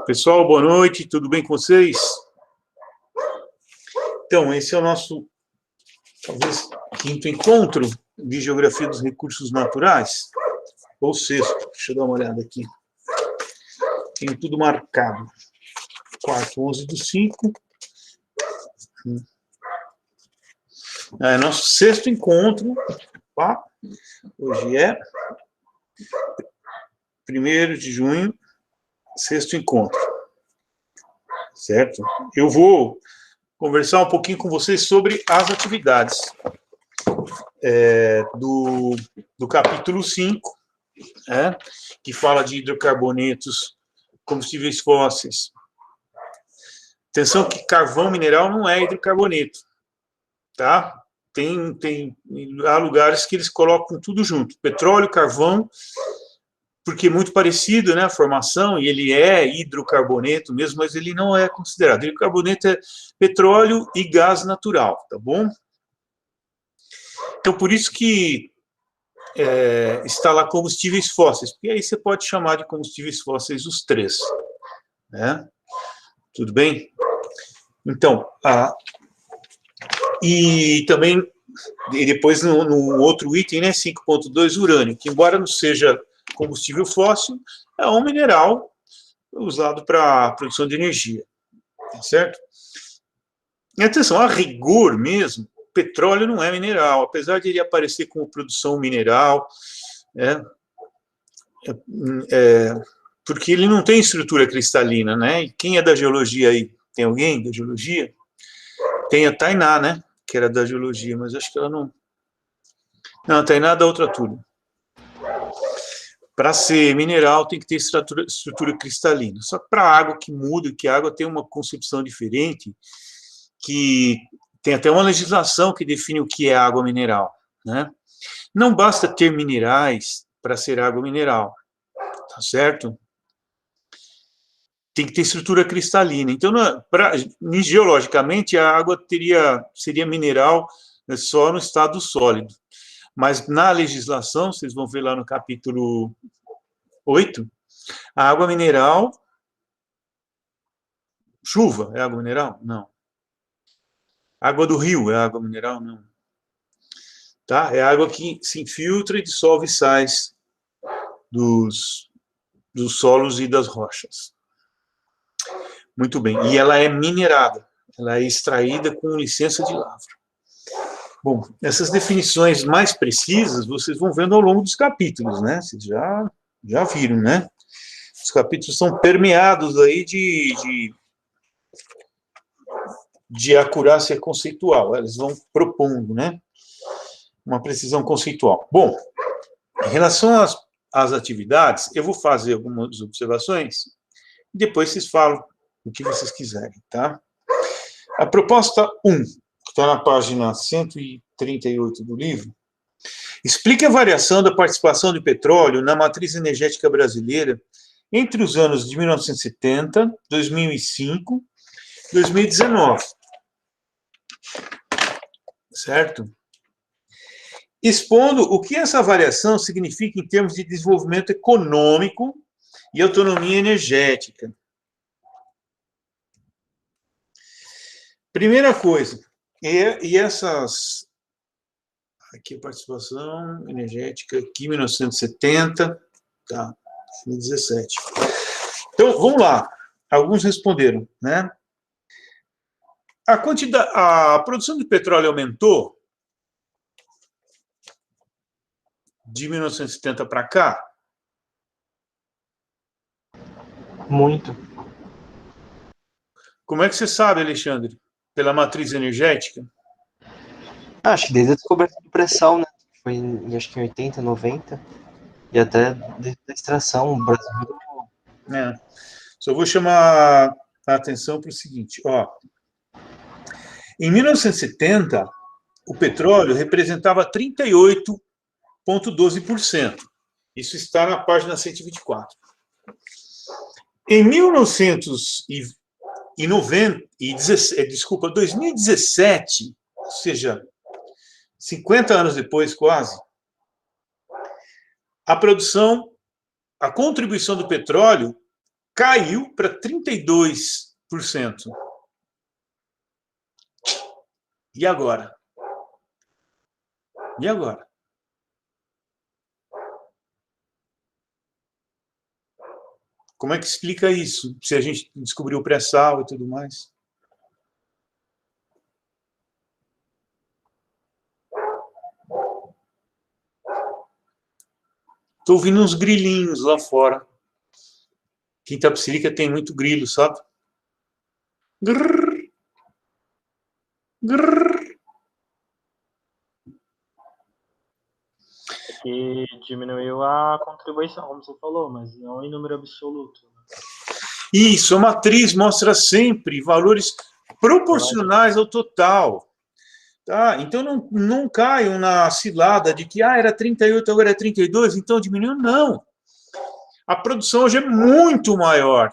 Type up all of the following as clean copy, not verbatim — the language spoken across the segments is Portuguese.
Pessoal, boa noite, tudo bem com vocês? Então, esse é o nosso, talvez, quinto encontro de Geografia dos Recursos Naturais, ou sexto, deixa eu dar uma olhada aqui. Tenho tudo marcado. Quarto, 11/5. É nosso sexto encontro, tá? Hoje é 1º de junho, sexto encontro, certo? Eu vou conversar um pouquinho com vocês sobre as atividades do capítulo 5, que fala de hidrocarbonetos, combustíveis fósseis. Atenção que carvão mineral não é hidrocarboneto, tá? Há lugares que eles colocam tudo junto, petróleo, carvão, porque é muito parecido, né, a formação, e ele é hidrocarboneto mesmo, mas ele não é considerado. Hidrocarboneto é petróleo e gás natural, tá bom? Então, por isso que está lá combustíveis fósseis, porque aí você pode chamar de combustíveis fósseis os três, né? Tudo bem? Então, e também, e depois no outro item, né, 5.2, urânio, que embora não seja combustível fóssil, é um mineral usado para produção de energia, tá certo? E atenção, a rigor mesmo, petróleo não é mineral, apesar de ele aparecer como produção mineral, porque ele não tem estrutura cristalina, né? E quem é da geologia aí? Tem alguém da geologia? Tem a Tainá, né? Que era da geologia, mas acho que ela não... Não, a Tainá é da outra turma. Para ser mineral tem que ter estrutura cristalina. Só que para a água que muda, que a água tem uma concepção diferente, que tem até uma legislação que define o que é água mineral, né? Não basta ter minerais para ser água mineral, tá certo? Tem que ter estrutura cristalina. Então, geologicamente, a água seria mineral só no estado sólido. Mas na legislação, vocês vão ver lá no capítulo 8, a água mineral... Chuva é água mineral? Não. Água do rio é água mineral? Não. Tá? É água que se infiltra e dissolve sais dos solos e das rochas. Muito bem. E ela é minerada. Ela é extraída com licença de lavra. Bom, essas definições mais precisas vocês vão vendo ao longo dos capítulos, né? Vocês já viram, né? Os capítulos são permeados aí de acurácia conceitual. Eles vão propondo, né? Uma precisão conceitual. Bom, em relação às atividades, eu vou fazer algumas observações e depois vocês falam o que vocês quiserem, tá? A proposta 1, que está na página 138 do livro, explica a variação da participação de petróleo na matriz energética brasileira entre os anos de 1970, 2005 e 2019. Certo? Expondo o que essa variação significa em termos de desenvolvimento econômico e autonomia energética. Primeira coisa, e essas... Aqui a participação energética, aqui 1970, tá, 2017. Então, vamos lá. Alguns responderam, né? A produção de petróleo aumentou de 1970 para cá? Muito. Como é que você sabe, Alexandre? Pela matriz energética? Acho que desde a descoberta do pré-sal, né? Foi acho que em 80, 90. E até desde a extração, o Brasil... Só vou chamar a atenção para o seguinte, ó. Em 1970, o petróleo representava 38,12%. Isso está na página 124. Em 2017, ou seja, 50 anos depois, quase, a contribuição do petróleo caiu para 32%. E agora? E agora? Como é que explica isso, se a gente descobriu o pré-sal e tudo mais? Estou ouvindo uns grilinhos lá fora. Aqui em Itapecerica tem muito grilo, sabe? Grrr, grrr. Que diminuiu a contribuição, como você falou, mas não em número absoluto. Isso, a matriz mostra sempre valores proporcionais ao total. Tá? Então, não caiam na cilada de que era 38, agora é 32, então diminuiu. Não. A produção hoje é muito maior.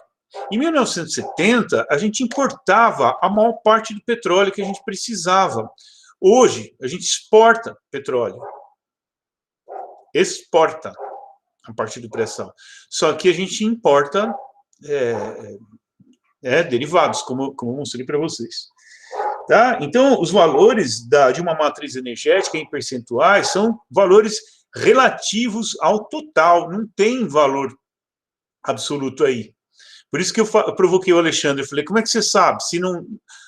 Em 1970, a gente importava a maior parte do petróleo que a gente precisava. Hoje, a gente exporta petróleo. Exporta a partir do pré-sal. Só que a gente importa derivados, como eu mostrei para vocês. Tá? Então, os valores de uma matriz energética em percentuais são valores relativos ao total, não tem valor absoluto aí. Por isso que eu provoquei o Alexandre, eu falei, como é que você sabe se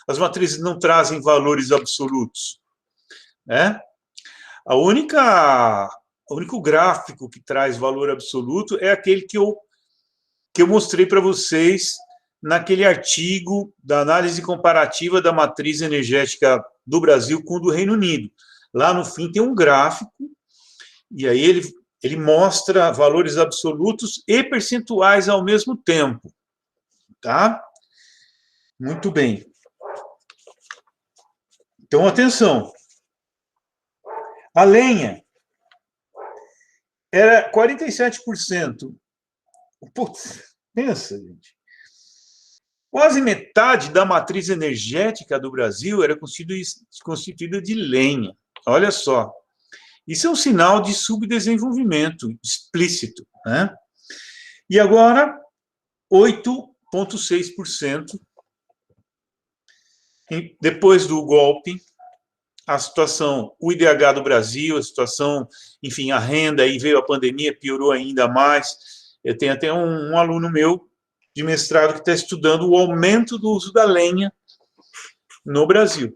as matrizes não trazem valores absolutos? O único gráfico que traz valor absoluto é aquele que eu mostrei para vocês naquele artigo da análise comparativa da matriz energética do Brasil com o do Reino Unido. Lá no fim tem um gráfico, e aí ele mostra valores absolutos e percentuais ao mesmo tempo. Tá? Muito bem. Então, atenção. A lenha era 47%. Putz, pensa, gente. Quase metade da matriz energética do Brasil era constituída de lenha. Olha só. Isso é um sinal de subdesenvolvimento explícito, né? E agora, 8,6%. Depois do golpe, a situação, o IDH do Brasil, a situação, enfim, a renda, aí veio a pandemia, piorou ainda mais. Eu tenho até um aluno meu de mestrado que está estudando o aumento do uso da lenha no Brasil.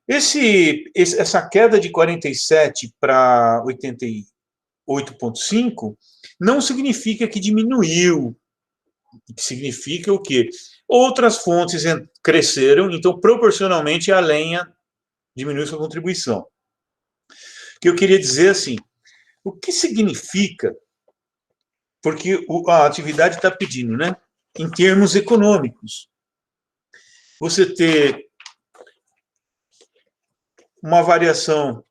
Essa queda de 47 para 88,5 não significa que diminuiu. Significa o quê? Outras fontes cresceram, então, proporcionalmente, a lenha diminuiu sua contribuição. O que eu queria dizer, assim, o que significa, porque a atividade está pedindo, né? Em termos econômicos, você ter uma variação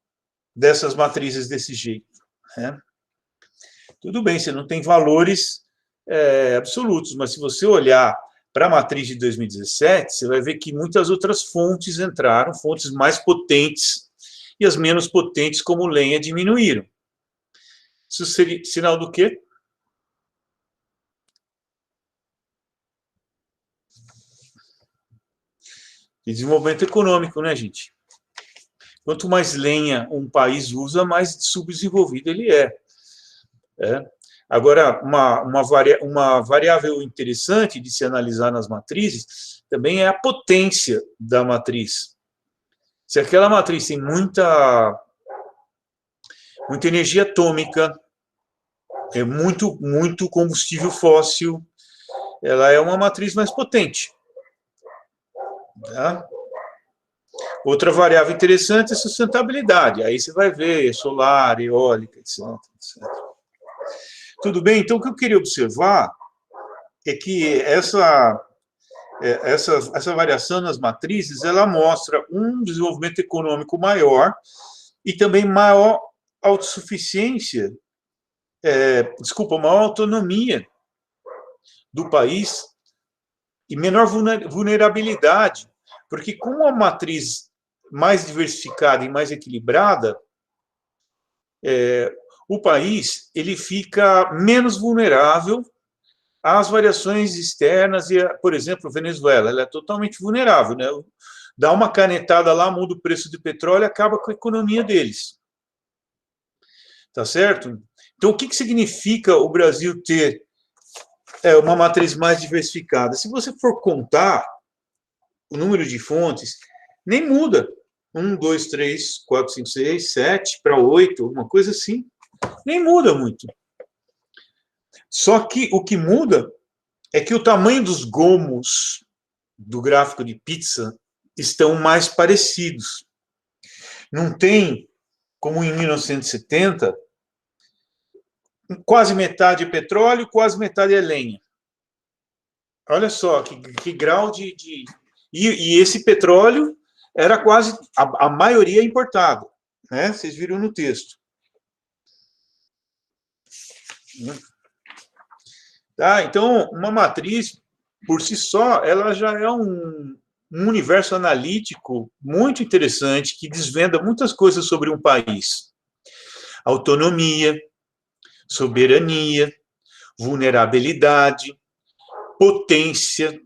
dessas matrizes desse jeito, né? Tudo bem, você não tem valores absolutos, mas se você olhar para a matriz de 2017, você vai ver que muitas outras fontes entraram, fontes mais potentes, e as menos potentes, como lenha, diminuíram. Isso seria sinal do quê? De desenvolvimento econômico, né, gente? Quanto mais lenha um país usa, mais subdesenvolvido ele é. Agora, uma variável interessante de se analisar nas matrizes também é a potência da matriz. Se aquela matriz tem muita energia atômica, muito combustível fóssil, ela é uma matriz mais potente. Tá? Outra variável interessante é a sustentabilidade. Aí você vai ver solar, eólica, etc. Tudo bem? Então, o que eu queria observar é que essa variação nas matrizes, ela mostra um desenvolvimento econômico maior e também maior autossuficiência, maior autonomia do país e menor vulnerabilidade, porque com a matriz mais diversificada e mais equilibrada, o país ele fica menos vulnerável às variações externas, e, por exemplo, a Venezuela, ela é totalmente vulnerável, né? Dá uma canetada lá, muda o preço do petróleo e acaba com a economia deles. Tá certo? Então, o que significa o Brasil ter uma matriz mais diversificada? Se você for contar o número de fontes, nem muda. 1, 2, 3, 4, 5, 6, 7 para 8, uma coisa assim. Nem muda muito. Só que o que muda é que o tamanho dos gomos do gráfico de pizza estão mais parecidos. Não tem, como em 1970, quase metade é petróleo, quase metade é lenha. Olha só que grau de... E esse petróleo era quase... A maioria importado, né? Vocês viram no texto. Tá? Então, uma matriz, por si só, ela já é um universo analítico muito interessante, que desvenda muitas coisas sobre um país. Autonomia, soberania, vulnerabilidade, potência,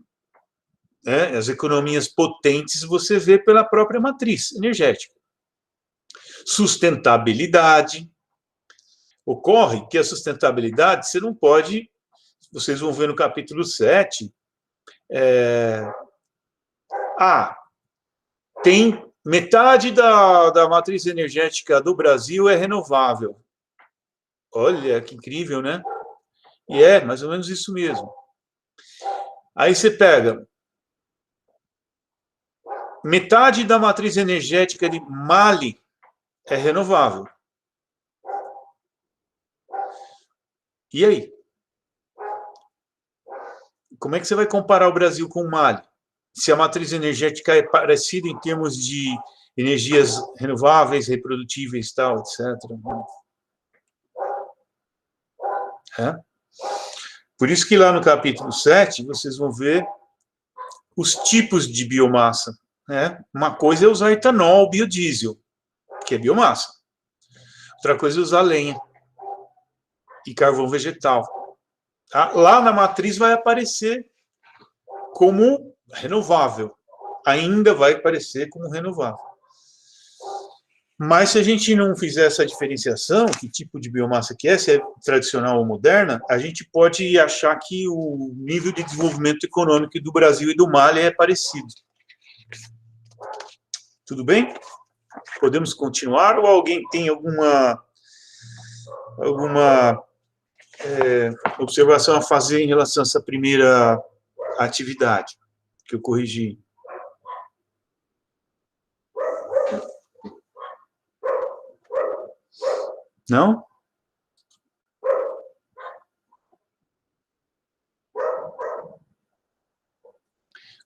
né? As economias potentes você vê pela própria matriz energética. Sustentabilidade. Ocorre que a sustentabilidade, você não pode, vocês vão ver no capítulo 7, tem metade da matriz energética do Brasil é renovável. Olha, que incrível, né? E é mais ou menos isso mesmo. Aí você pega metade da matriz energética de Mali é renovável. E aí? Como é que você vai comparar o Brasil com o Mali? Se a matriz energética é parecida em termos de energias renováveis, reprodutíveis, tal, etc. É? Por isso que lá no capítulo 7, vocês vão ver os tipos de biomassa. Né? Uma coisa é usar etanol, biodiesel, que é biomassa. Outra coisa é usar lenha e carvão vegetal. Tá? Lá na matriz vai aparecer como renovável. Ainda vai aparecer como renovável. Mas se a gente não fizer essa diferenciação, que tipo de biomassa que é, se é tradicional ou moderna, a gente pode achar que o nível de desenvolvimento econômico do Brasil e do Mali é parecido. Tudo bem? Podemos continuar ou alguém tem alguma observação a fazer em relação a essa primeira atividade que eu corrigi? Não?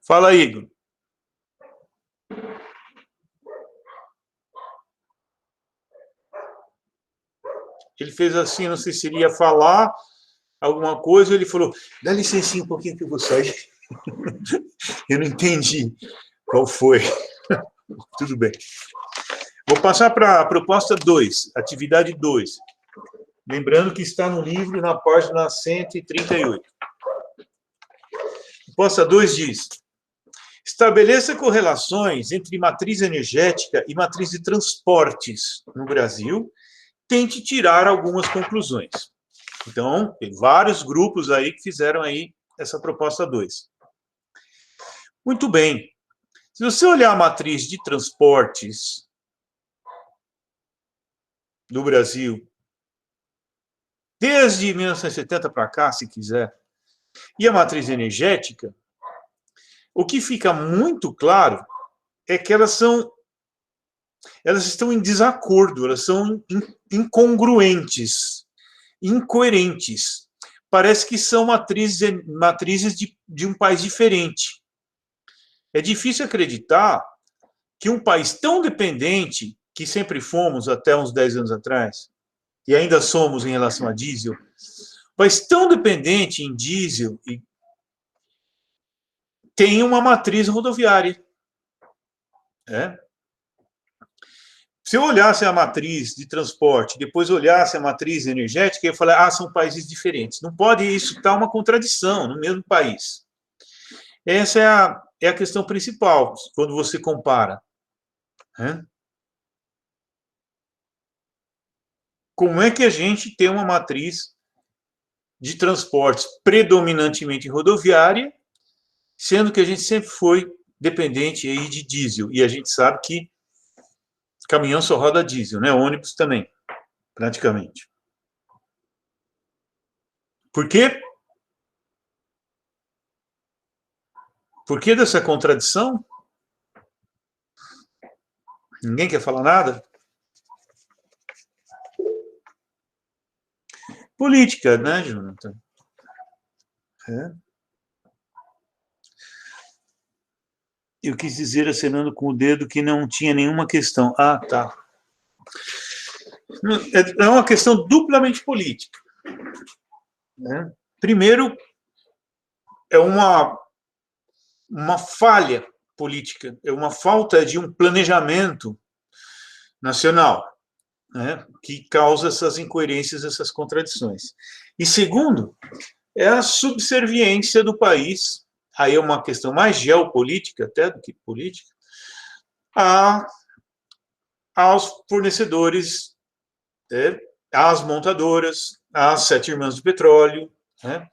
Fala, Igor. Ele fez assim, não sei se ele ia falar alguma coisa, ele falou, dá licencinha um pouquinho que eu vou sair. Eu não entendi qual foi. Tudo bem. Vou passar para a proposta 2, atividade 2. Lembrando que está no livro, na página 138. Proposta 2 diz, estabeleça correlações entre matriz energética e matriz de transportes no Brasil, tente tirar algumas conclusões. Então, tem vários grupos aí que fizeram aí essa proposta 2. Muito bem. Se você olhar a matriz de transportes do Brasil, desde 1970 para cá, se quiser, e a matriz energética, o que fica muito claro é que elas estão em desacordo, elas são incongruentes, incoerentes. Parece que são matrizes de um país diferente. É difícil acreditar que um país tão dependente, que sempre fomos até uns 10 anos atrás, e ainda somos em relação a diesel, um país tão dependente em diesel tem uma matriz rodoviária. Se eu olhasse a matriz de transporte, depois olhasse a matriz energética, eu ia falar, são países diferentes. Não pode isso estar uma contradição no mesmo país. Essa é a questão principal, quando você compara. Né? Como é que a gente tem uma matriz de transportes predominantemente rodoviária, sendo que a gente sempre foi dependente aí de diesel, e a gente sabe que caminhão só roda diesel, né? Ônibus também, praticamente. Por quê? Por que dessa contradição? Ninguém quer falar nada? Política, né, Jonathan? Eu quis dizer, acenando com o dedo, que não tinha nenhuma questão. Tá. É uma questão duplamente política. Né? Primeiro, é uma falha política, é uma falta de um planejamento nacional, né, que causa essas incoerências, essas contradições. E segundo, é a subserviência do país, aí é uma questão mais geopolítica até do que política, aos fornecedores, às montadoras, às 7 irmãs do petróleo, né?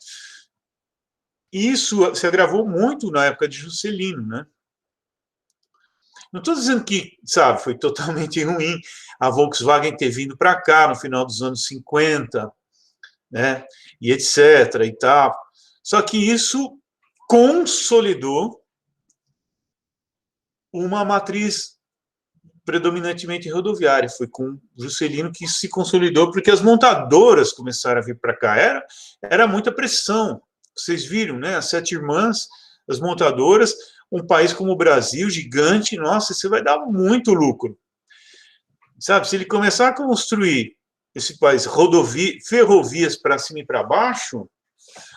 Isso se agravou muito na época de Juscelino, né? Não estou dizendo que, sabe, foi totalmente ruim a Volkswagen ter vindo para cá no final dos anos 50, né, e etc. e tal. Só que isso consolidou uma matriz predominantemente rodoviária. Foi com Juscelino que se consolidou, porque as montadoras começaram a vir para cá. Era muita pressão. Vocês viram, né? As 7 irmãs, as montadoras, um país como o Brasil, gigante, nossa, isso vai dar muito lucro. Sabe, se ele começar a construir esse país ferrovias para cima e para baixo,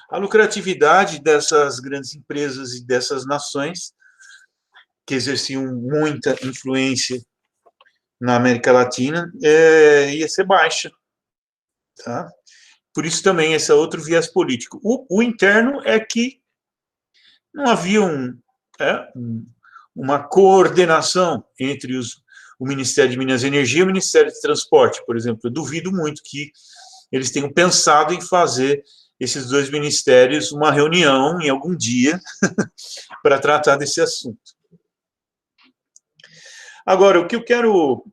a lucratividade dessas grandes empresas e dessas nações que exerciam muita influência na América Latina ia ser baixa. Tá? Por isso também esse outro viés político. O interno é que não havia uma coordenação entre o Ministério de Minas e Energia e o Ministério de Transporte, por exemplo. Eu duvido muito que eles tenham pensado em fazer esses 2 ministérios uma reunião em algum dia para tratar desse assunto. Agora, o que eu quero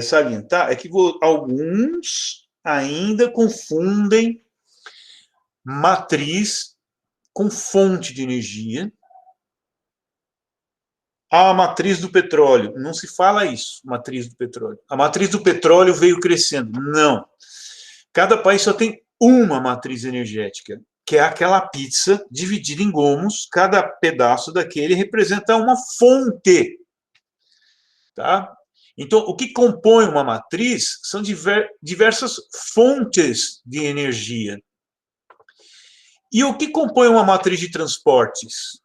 salientar é que alguns ainda confundem matriz com fonte de energia. A matriz do petróleo. Não se fala isso, matriz do petróleo. A matriz do petróleo veio crescendo. Não. Cada país só tem uma matriz energética, que é aquela pizza dividida em gomos. Cada pedaço daquele representa uma fonte. Tá? Então, o que compõe uma matriz são diversas fontes de energia. E o que compõe uma matriz de transportes?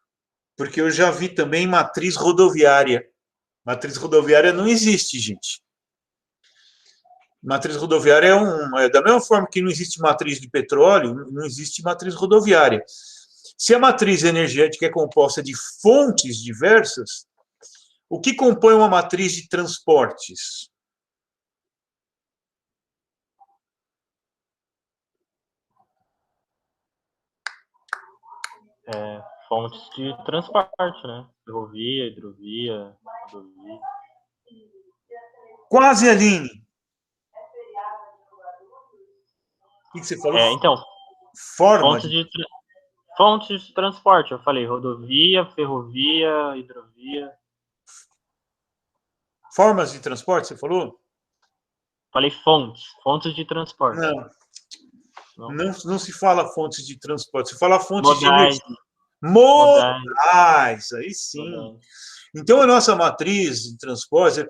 Porque eu já vi também matriz rodoviária. Matriz rodoviária não existe, gente. Matriz rodoviária é da mesma forma que não existe matriz de petróleo, não existe matriz rodoviária. Se a matriz energética é composta de fontes diversas, o que compõe uma matriz de transportes? Fontes de transporte, né? Ferrovia, hidrovia, rodovia. Quase, Aline. O que você falou? Então, fontes de transporte. Eu falei rodovia, ferrovia, hidrovia. Formas de transporte, você falou? Falei fontes de transporte. Não se fala fontes de transporte, se fala fontes de energia. Modais, aí sim. Modais. Então, a nossa matriz de transporte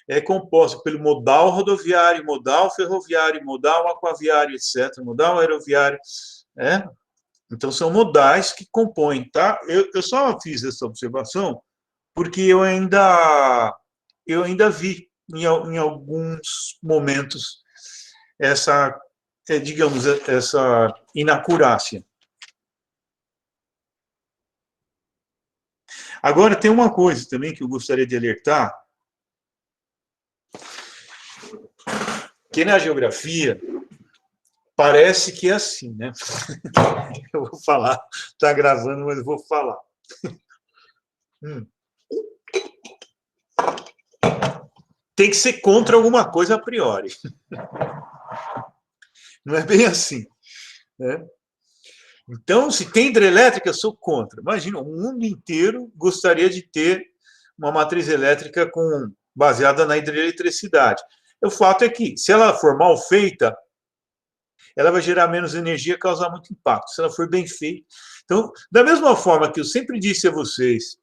é composta pelo modal rodoviário, modal ferroviário, modal aquaviário, etc., modal aeroviário. Então, são modais que compõem, tá? Eu só fiz essa observação porque eu ainda vi em alguns momentos essa, digamos, essa inacurácia. Agora, tem uma coisa também que eu gostaria de alertar, que na geografia parece que é assim, né? Eu vou falar, está gravando, mas eu vou falar. Tem que ser contra alguma coisa a priori. Não é bem assim, né? Então, se tem hidrelétrica, eu sou contra. Imagina, o mundo inteiro gostaria de ter uma matriz elétrica baseada na hidroeletricidade. O fato é que, se ela for mal feita, ela vai gerar menos energia e causar muito impacto. Se ela for bem feita. Então, da mesma forma que eu sempre disse a vocês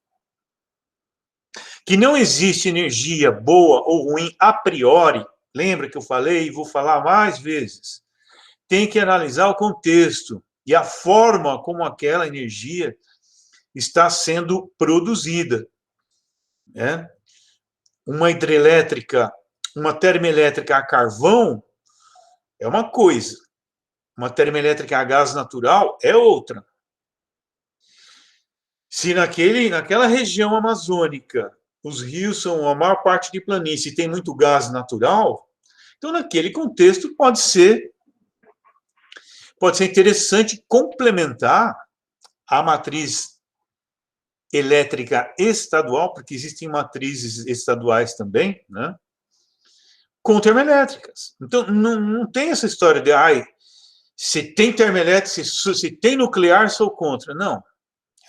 que não existe energia boa ou ruim a priori, lembra que eu falei e vou falar mais vezes, tem que analisar o contexto e a forma como aquela energia está sendo produzida. Né? Uma hidrelétrica, uma termoelétrica a carvão é uma coisa, uma termoelétrica a gás natural é outra. Se naquela região amazônica os rios são a maior parte de planície e tem muito gás natural, então naquele contexto pode ser interessante complementar a matriz elétrica estadual, porque existem matrizes estaduais também, né, com termoelétricas. Então, não tem essa história de, se tem termoelétrica, se tem nuclear, sou contra. Não,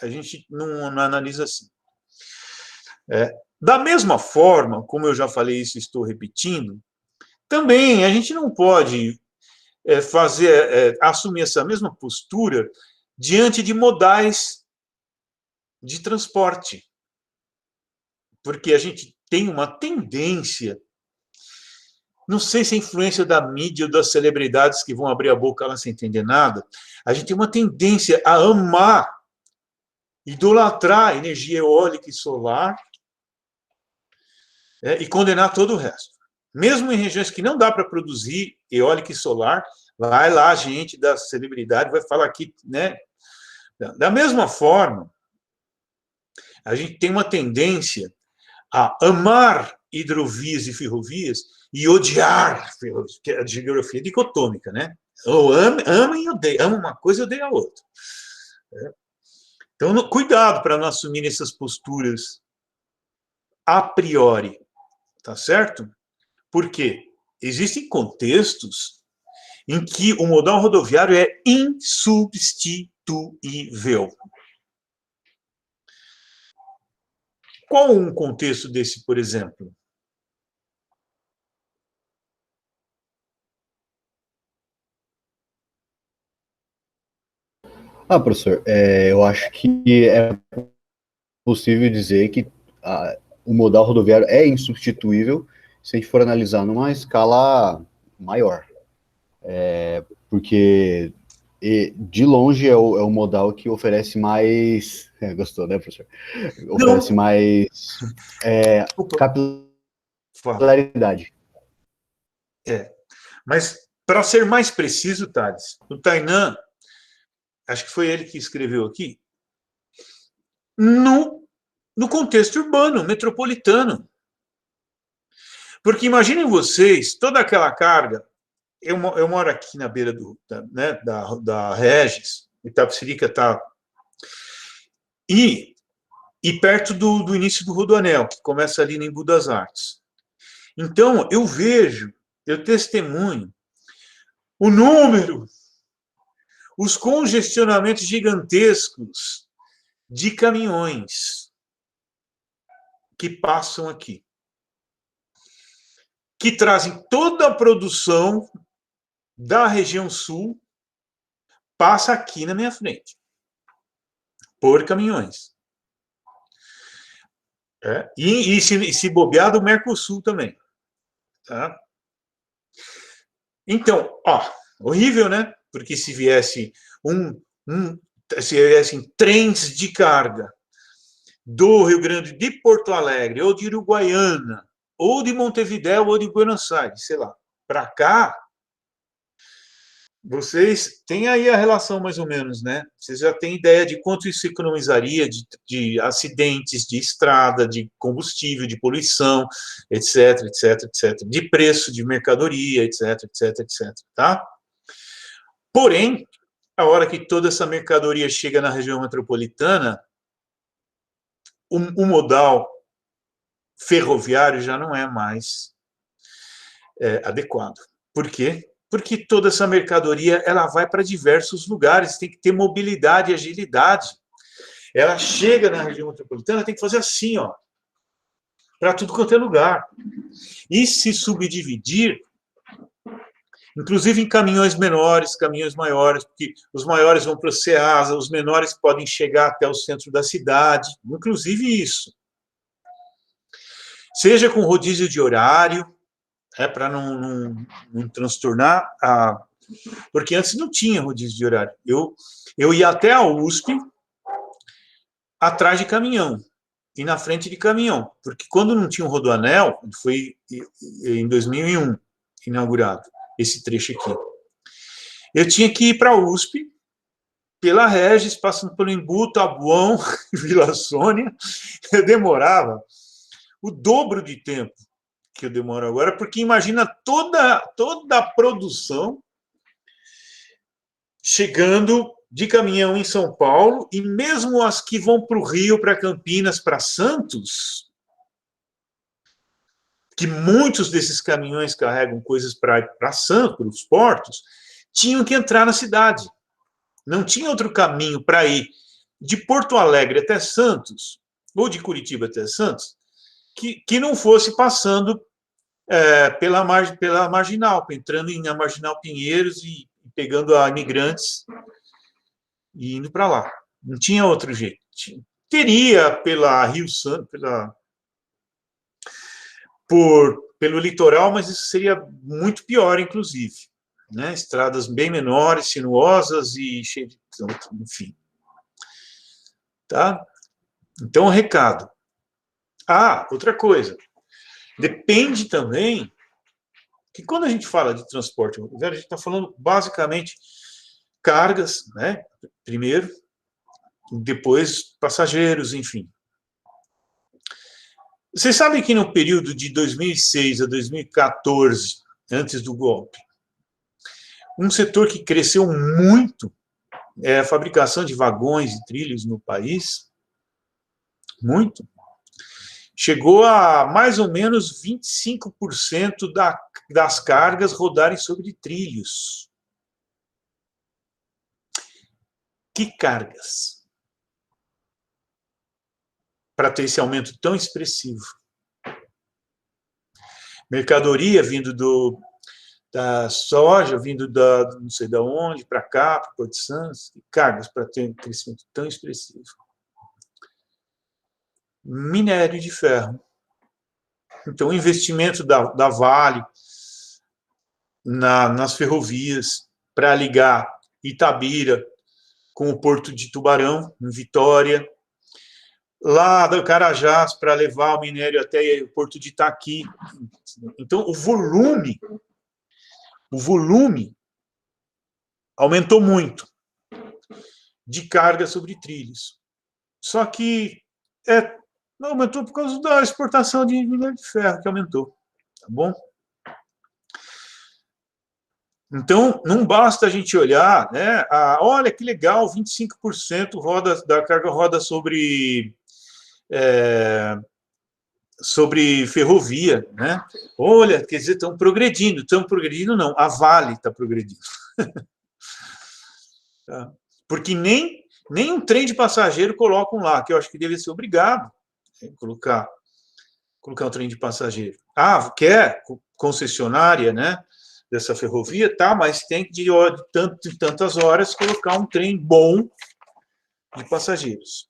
a gente não analisa assim. Da mesma forma, como eu já falei isso, estou repetindo, também a gente não pode assumir essa mesma postura diante de modais de transporte. Porque a gente tem uma tendência, não sei se é influência da mídia ou das celebridades que vão abrir a boca lá sem entender nada, a gente tem uma tendência a amar, idolatrar energia eólica e solar, e condenar todo o resto. Mesmo em regiões que não dá para produzir eólica e solar, vai lá a gente da celebridade, vai falar aqui, né? Da mesma forma, a gente tem uma tendência a amar hidrovias e ferrovias e odiar ferrovias, que a geografia é dicotômica, né? Ou ama e odeia, ama uma coisa e odeia a outra. Então, cuidado para não assumir essas posturas a priori, tá certo? Porque existem contextos em que o modal rodoviário é insubstituível. Qual um contexto desse, por exemplo? Professor, eu acho que é possível dizer que o modal rodoviário é insubstituível se a gente for analisar numa escala maior. Porque de longe é o modal que oferece mais... gostou, né, professor? Oferece mais capilaridade. Mas, para ser mais preciso, Thales, o Tainan, acho que foi ele que escreveu aqui, no contexto urbano, metropolitano. Porque imaginem vocês, toda aquela carga, eu moro aqui na beira da Regis, Itapecerica está... E perto do início do Rodoanel, que começa ali no Embu das Artes. Então, eu vejo, eu testemunho o número, os congestionamentos gigantescos de caminhões que passam aqui, que trazem toda a produção da região sul, passa aqui na minha frente, por caminhões. E se bobear do Mercosul também. Tá? Então, horrível, né? Porque se viessem trens de carga do Rio Grande, de Porto Alegre, ou de Uruguaiana, ou de Montevidéu, ou de Buenos Aires, sei lá, para cá, vocês têm aí a relação mais ou menos, né? Vocês já têm ideia de quanto isso economizaria de acidentes, de estrada, de combustível, de poluição, etc, etc, etc, de preço de mercadoria, etc, etc, etc, tá? Porém, a hora que toda essa mercadoria chega na região metropolitana, o modal ferroviário já não é mais adequado. Por quê? Porque toda essa mercadoria ela vai para diversos lugares, tem que ter mobilidade e agilidade. Ela chega na região metropolitana, tem que fazer assim, ó, para tudo quanto é lugar. E se subdividir, inclusive em caminhões menores, caminhões maiores, porque os maiores vão para o Ceasa, os menores podem chegar até o centro da cidade, inclusive isso. Seja com rodízio de horário, para não transtornar, porque antes não tinha rodízio de horário. Eu ia até a USP, atrás de caminhão, e na frente de caminhão, porque quando não tinha um rodoanel, foi em 2001 inaugurado esse trecho aqui, eu tinha que ir para a USP, pela Regis, passando pelo Embu, Taboão, Vila Sônia, eu demorava o dobro de tempo que eu demoro agora, porque imagina toda a produção chegando de caminhão em São Paulo, e mesmo as que vão para o Rio, para Campinas, para Santos, que muitos desses caminhões carregam coisas para Santos, para os portos, tinham que entrar na cidade. Não tinha outro caminho para ir de Porto Alegre até Santos, ou de Curitiba até Santos, que não fosse passando pela Marginal, entrando na Marginal Pinheiros e pegando a Imigrantes e indo para lá. Não tinha outro jeito. Teria pela Rio Santos, pelo litoral, mas isso seria muito pior, inclusive. Né? Estradas bem menores, sinuosas e cheias de... Enfim. Tá? Então, recado. Outra coisa. Depende também que quando a gente fala de transporte rodoviário, a gente está falando basicamente cargas, né? Primeiro, depois passageiros, enfim. Vocês sabem que no período de 2006 a 2014, antes do golpe, um setor que cresceu muito é a fabricação de vagões e trilhos no país, muito. Chegou a mais ou menos 25% das cargas rodarem sobre trilhos. Que cargas? Para ter esse aumento tão expressivo. Mercadoria vindo da soja, vindo da não sei de onde, para cá, para Porto Santos, e cargas para ter um crescimento tão expressivo. Minério de ferro. Então, o investimento da Vale nas ferrovias para ligar Itabira com o Porto de Tubarão, em Vitória, lá do Carajás para levar o minério até o Porto de Itaqui. Então, o volume aumentou muito de carga sobre trilhos. Só que não aumentou por causa da exportação de minério de ferro, que aumentou. Tá bom? Então, não basta a gente olhar, né? Olha que legal, 25% da carga roda sobre ferrovia, né? Olha, quer dizer, estão progredindo não, a Vale está progredindo. Tá? Porque nem um trem de passageiro colocam lá, que eu acho que deve ser obrigado a colocar um trem de passageiro. Quer concessionária, né, dessa ferrovia, tá, mas tem que de tantas horas colocar um trem bom de passageiros.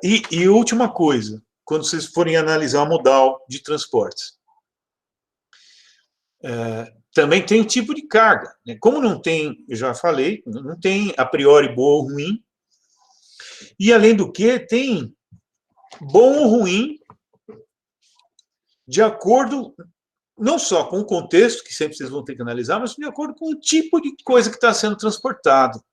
E última coisa, quando vocês forem analisar o modal de transportes, também tem tipo de carga. Né? Como não tem, eu já falei, não tem a priori boa ou ruim, E, além do que, tem bom ou ruim, de acordo não só com o contexto, que sempre vocês vão ter que analisar, mas de acordo com o tipo de coisa que está sendo transportado.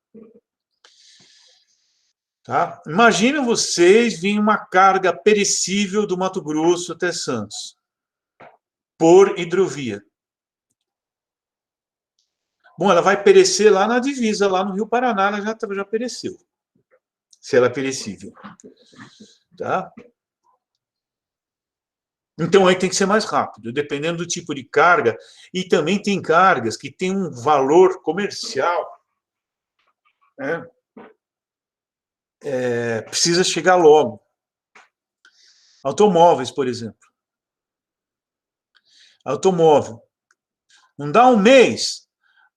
Tá? Imagina vocês virem uma carga perecível do Mato Grosso até Santos, por hidrovia. Bom, ela vai perecer lá na divisa, lá no Rio Paraná, ela já pereceu, se ela é perecível. Tá? Então, aí tem que ser mais rápido, dependendo do tipo de carga. E também tem cargas que têm um valor comercial, né? Precisa chegar logo. Automóveis, por exemplo. Automóvel. Não dá um mês,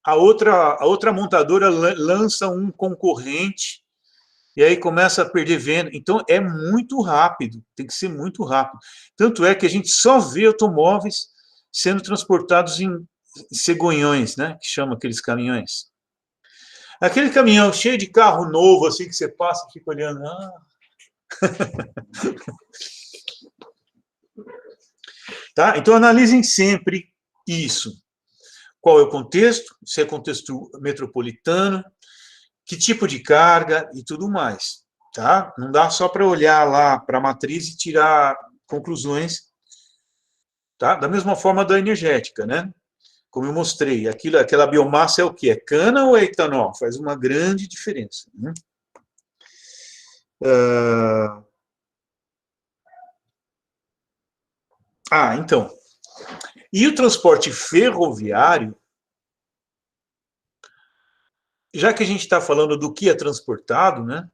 a outra montadora lança um concorrente e aí começa a perder venda. Então, é muito rápido, tem que ser muito rápido. Tanto é que a gente só vê automóveis sendo transportados em cegonhões, né? Que chama aqueles caminhões. Aquele caminhão cheio de carro novo, assim, que você passa e fica olhando. Tá? Então, analisem sempre isso. Qual é o contexto? Se é contexto metropolitano, que tipo de carga e tudo mais. Tá? Não dá só para olhar lá para a matriz e tirar conclusões. Tá? Da mesma forma da energética, né? Como eu mostrei, aquela biomassa é o quê? É cana ou é etanol? Faz uma grande diferença. Né? Então. E o transporte ferroviário, já que a gente está falando do que é transportado, né?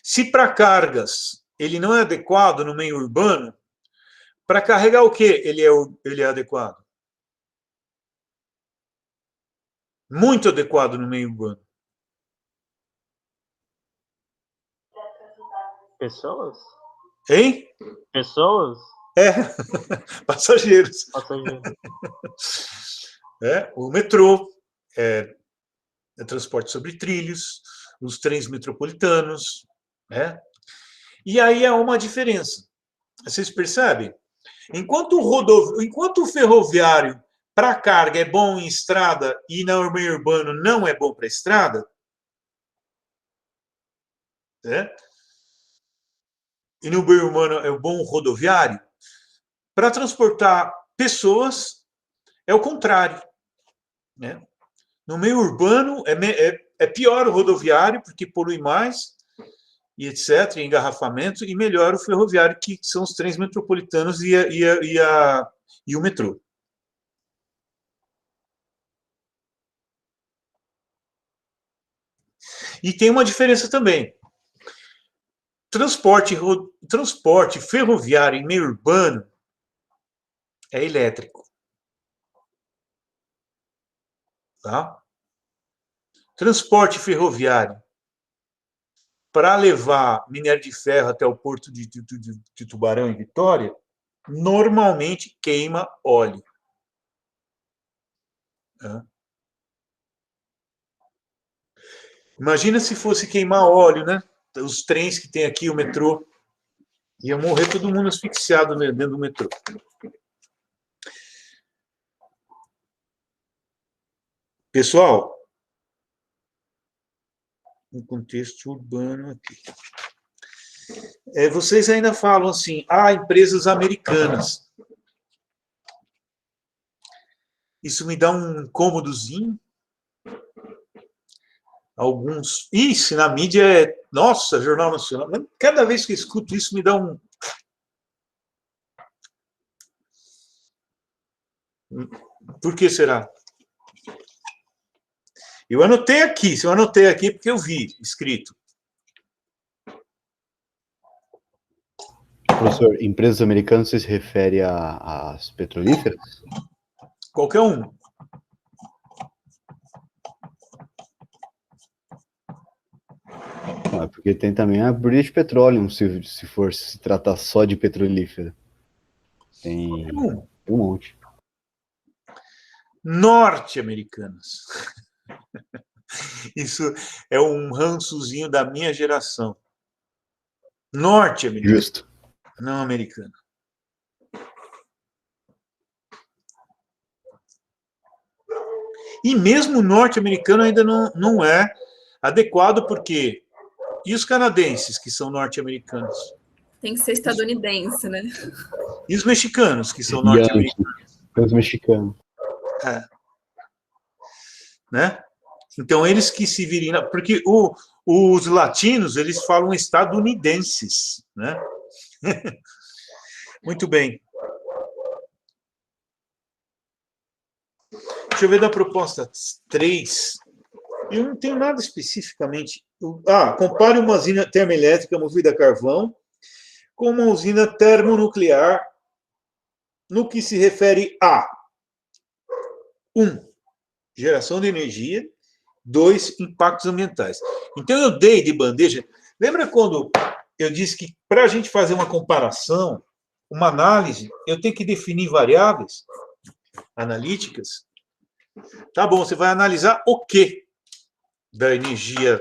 Se para cargas ele não é adequado no meio urbano, para carregar o quê ele é adequado? Muito adequado no meio urbano. Pessoas? Hein? Pessoas? Passageiros. Passageiros. O metrô, é transporte sobre trilhos, os trens metropolitanos, né? E aí há uma diferença. Vocês percebem? Enquanto o ferroviário para carga é bom em estrada e no meio urbano não é bom para estrada, né? E no meio urbano é bom rodoviário, para transportar pessoas é o contrário, né? No meio urbano é pior o rodoviário, porque polui mais, e etc., engarrafamento, e melhor o ferroviário, que são os trens metropolitanos e o metrô. E tem uma diferença também. Transporte ferroviário em meio urbano é elétrico. Tá? Transporte ferroviário para levar minério de ferro até o porto de Tubarão e Vitória, normalmente queima óleo. Tá? Imagina se fosse queimar óleo, né? Os trens que tem aqui, o metrô, ia morrer todo mundo asfixiado dentro do metrô. Pessoal, no contexto urbano aqui. Vocês ainda falam assim, empresas americanas. Isso me dá um incômodozinho. Alguns. Isso, na mídia Nossa, Jornal Nacional. Cada vez que eu escuto isso, me dá um. Por que será? Eu anotei aqui, porque eu vi escrito. Professor, empresas americanas, você se refere às petrolíferas? Qualquer um. Porque tem também a British Petroleum, se for se tratar só de petrolífera. Tem um monte. Norte-americanas. Isso é um rançozinho da minha geração. Norte-americano. Justo. Não americano. E mesmo o norte-americano ainda não é adequado, porque... E os canadenses, que são norte-americanos? Tem que ser estadunidense, né? E os mexicanos, que são Yankee, norte-americanos? os mexicanos. É. Né? Então, eles que se virem... Porque os latinos, eles falam estadunidenses, né? Muito bem. Deixa eu ver da proposta 3. Eu não tenho nada especificamente. Compare uma usina termoelétrica movida a carvão com uma usina termonuclear no que se refere a 1. Geração de energia. 2. Impactos ambientais. Então, eu dei de bandeja... Lembra quando eu disse que, para a gente fazer uma comparação, uma análise, eu tenho que definir variáveis analíticas? Tá bom, você vai analisar o quê da energia?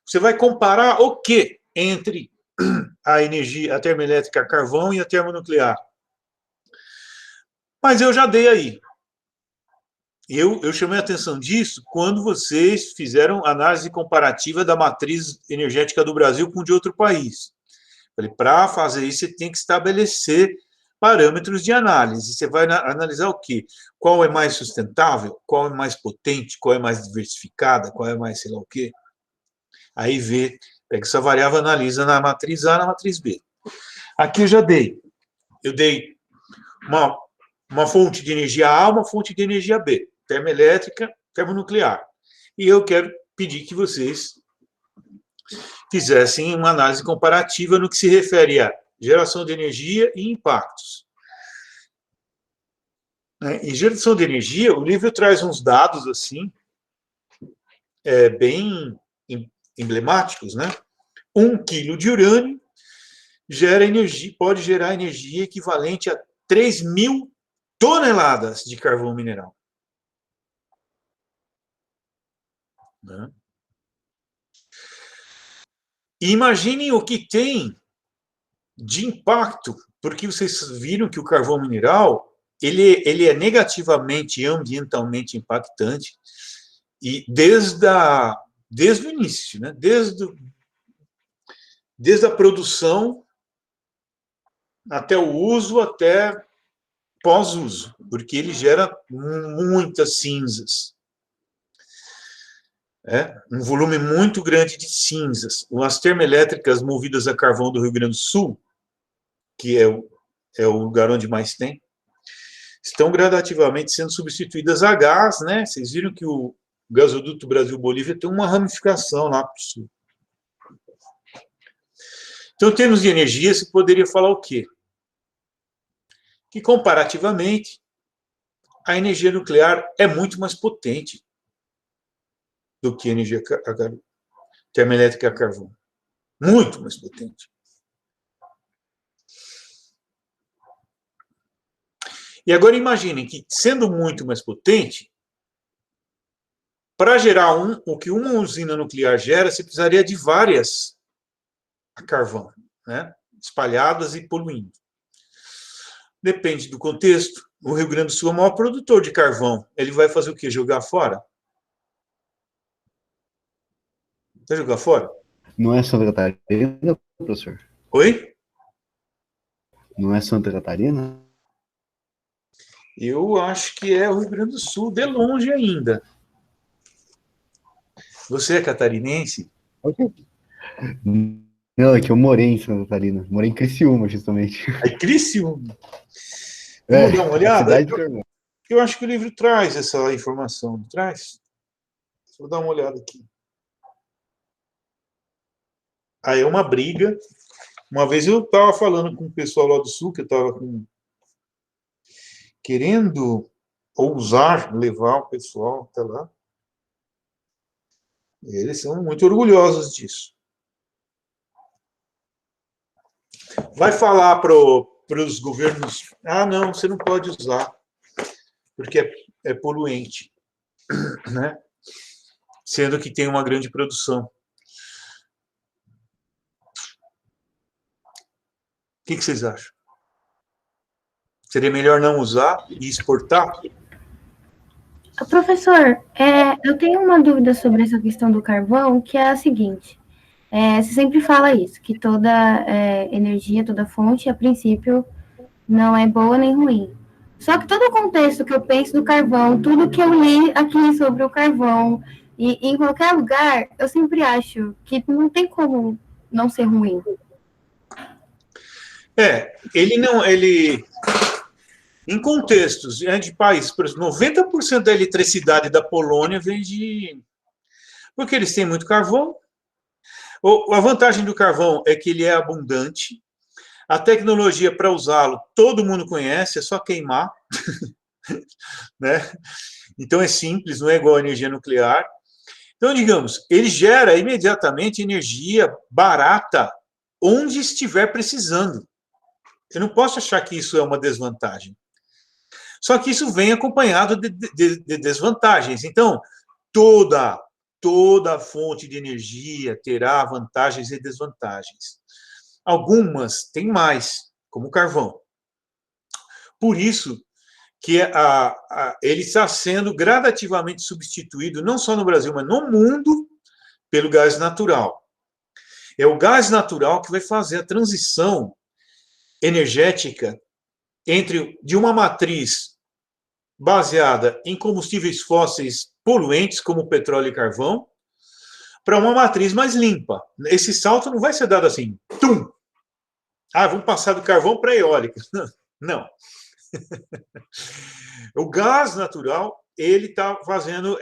Você vai comparar o quê entre a energia, a termoelétrica a carvão e a termonuclear? Mas eu já dei aí. Eu chamei a atenção disso quando vocês fizeram análise comparativa da matriz energética do Brasil com de outro país. Falei, para fazer isso, você tem que estabelecer parâmetros de análise. Você vai analisar o quê? Qual é mais sustentável? Qual é mais potente? Qual é mais diversificada? Qual é mais sei lá o quê? Aí pega essa variável, analisa na matriz A, na matriz B. Aqui eu já dei. Eu dei uma fonte de energia A, uma fonte de energia B. Termoelétrica, termonuclear. E eu quero pedir que vocês fizessem uma análise comparativa no que se refere a geração de energia e impactos. Em geração de energia, o livro traz uns dados assim, bem emblemáticos, né? 1 quilo de urânio pode gerar energia equivalente a 3.000 toneladas de carvão mineral. Né? E imaginem o que tem de impacto, porque vocês viram que o carvão mineral ele é negativamente e ambientalmente impactante, e desde o início, né? Desde a produção até o uso, até pós-uso, porque ele gera muitas cinzas. Um volume muito grande de cinzas. As termoelétricas movidas a carvão do Rio Grande do Sul, que é o lugar onde mais tem, estão gradativamente sendo substituídas a gás, né? Vocês viram que o gasoduto Brasil-Bolívia tem uma ramificação lá para o sul. Então, em termos de energia, você poderia falar o quê? Que, comparativamente, a energia nuclear é muito mais potente do que a energia termoelétrica a carvão. Muito mais potente. E agora imaginem que, sendo muito mais potente, para gerar o que uma usina nuclear gera, você precisaria de várias a carvão, né? Espalhadas e poluindo. Depende do contexto. O Rio Grande do Sul é o maior produtor de carvão. Ele vai fazer o quê? Jogar fora? Vai jogar fora? Não é Santa Catarina, professor? Oi? Não é Santa Catarina? Eu acho que é o Rio Grande do Sul, de longe ainda. Você é catarinense? Não, é que eu morei em Santa Catarina. Morei em Criciúma, justamente. É Criciúma. Vamos dar uma olhada? Eu acho que o livro traz essa informação, não traz? Vou dar uma olhada aqui. Aí é uma briga. Uma vez eu estava falando com o pessoal lá do Sul, que eu estava querendo ousar levar o pessoal até lá. Eles são muito orgulhosos disso. Vai falar para os governos, não, você não pode usar, porque é poluente, né? Sendo que tem uma grande produção. que vocês acham? Seria melhor não usar e exportar? Professor, eu tenho uma dúvida sobre essa questão do carvão, que é a seguinte. Você sempre fala isso, que toda energia, toda fonte, a princípio, não é boa nem ruim. Só que todo o contexto que eu penso do carvão, tudo que eu li aqui sobre o carvão, e em qualquer lugar, eu sempre acho que não tem como não ser ruim. Ele em contextos de países, por exemplo, 90% da eletricidade da Polônia vem de... Porque eles têm muito carvão. A vantagem do carvão é que ele é abundante. A tecnologia para usá-lo, todo mundo conhece, é só queimar. Né? Então é simples, não é igual a energia nuclear. Então, digamos, ele gera imediatamente energia barata onde estiver precisando. Eu não posso achar que isso é uma desvantagem. Só que isso vem acompanhado de desvantagens. Então, toda fonte de energia terá vantagens e desvantagens. Algumas têm mais, como o carvão. Por isso que ele está sendo gradativamente substituído, não só no Brasil, mas no mundo, pelo gás natural. É o gás natural que vai fazer a transição energética de uma matriz baseada em combustíveis fósseis poluentes, como petróleo e carvão, para uma matriz mais limpa. Esse salto não vai ser dado assim, tum! Vamos passar do carvão para a eólica. Não. O gás natural, ele está fazendo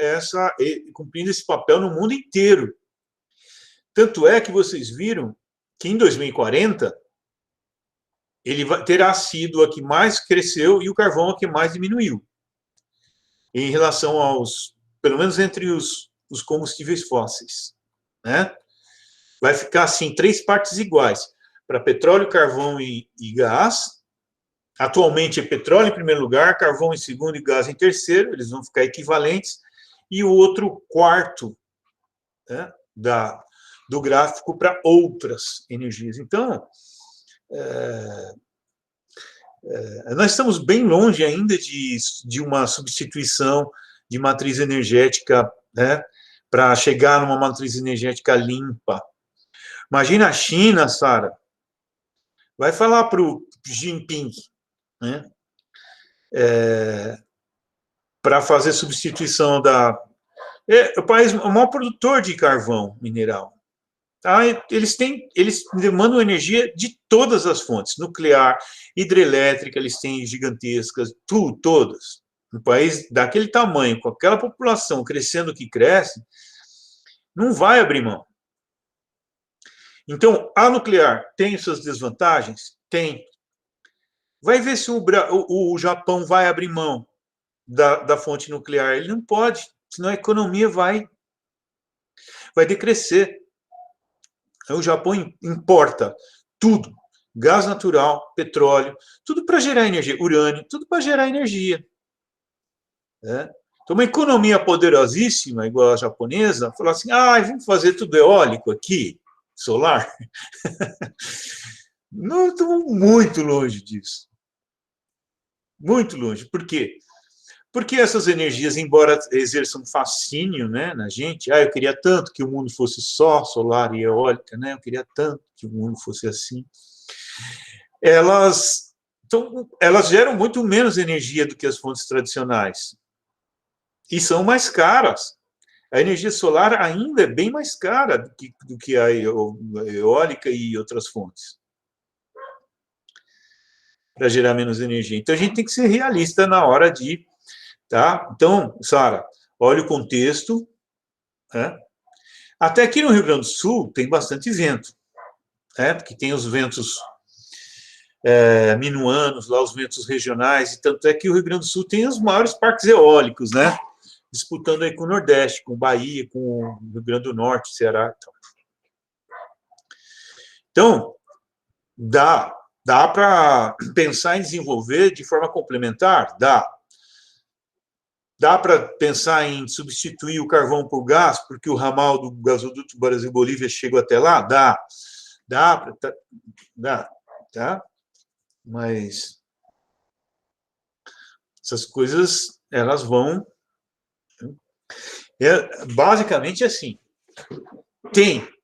cumprindo esse papel no mundo inteiro. Tanto é que vocês viram que em 2040 ele terá sido a que mais cresceu e o carvão a que mais diminuiu, em relação pelo menos entre os combustíveis fósseis, né? Vai ficar assim, 3 partes iguais, para petróleo, carvão e gás. Atualmente é petróleo em primeiro lugar, carvão em segundo e gás em terceiro, eles vão ficar equivalentes, e o outro quarto, né, do gráfico para outras energias. Então, nós estamos bem longe ainda de uma substituição de matriz energética, né, para chegar numa matriz energética limpa. Imagina a China, Sara, vai falar para o Xi Jinping, né, para fazer substituição o país, o maior produtor de carvão mineral. Eles demandam energia de todas as fontes, nuclear, hidrelétrica, eles têm gigantescas, todas. Um país daquele tamanho, com aquela população crescendo que cresce, não vai abrir mão. Então, a nuclear tem suas desvantagens? Tem. Vai ver se o Japão vai abrir mão da fonte nuclear. Ele não pode, senão a economia vai decrescer. O Japão importa tudo, gás natural, petróleo, tudo para gerar energia, urânio, tudo para gerar energia. Então, uma economia poderosíssima, igual a japonesa, falou assim, vamos fazer tudo eólico aqui, solar. Não, estamos muito longe disso. Muito longe. Por quê? Porque essas energias, embora exerçam fascínio, né, na gente, eu queria tanto que o mundo fosse só solar e eólica, né, eu queria tanto que o mundo fosse assim, elas geram muito menos energia do que as fontes tradicionais. E são mais caras. A energia solar ainda é bem mais cara do que a eólica e outras fontes, para gerar menos energia. Então, a gente tem que ser realista na hora de... Tá? Então, Sara, olha o contexto. Né? Até aqui no Rio Grande do Sul tem bastante vento, né? Porque tem os ventos minuanos, lá os ventos regionais, e tanto é que o Rio Grande do Sul tem os maiores parques eólicos, né? Disputando aí com o Nordeste, com Bahia, com o Rio Grande do Norte, Ceará. Então, dá para pensar em desenvolver de forma complementar? Dá para pensar em substituir o carvão por gás, porque o ramal do gasoduto Brasil-Bolívia chega até lá? Dá. Tá? Mas essas coisas, elas vão... basicamente assim,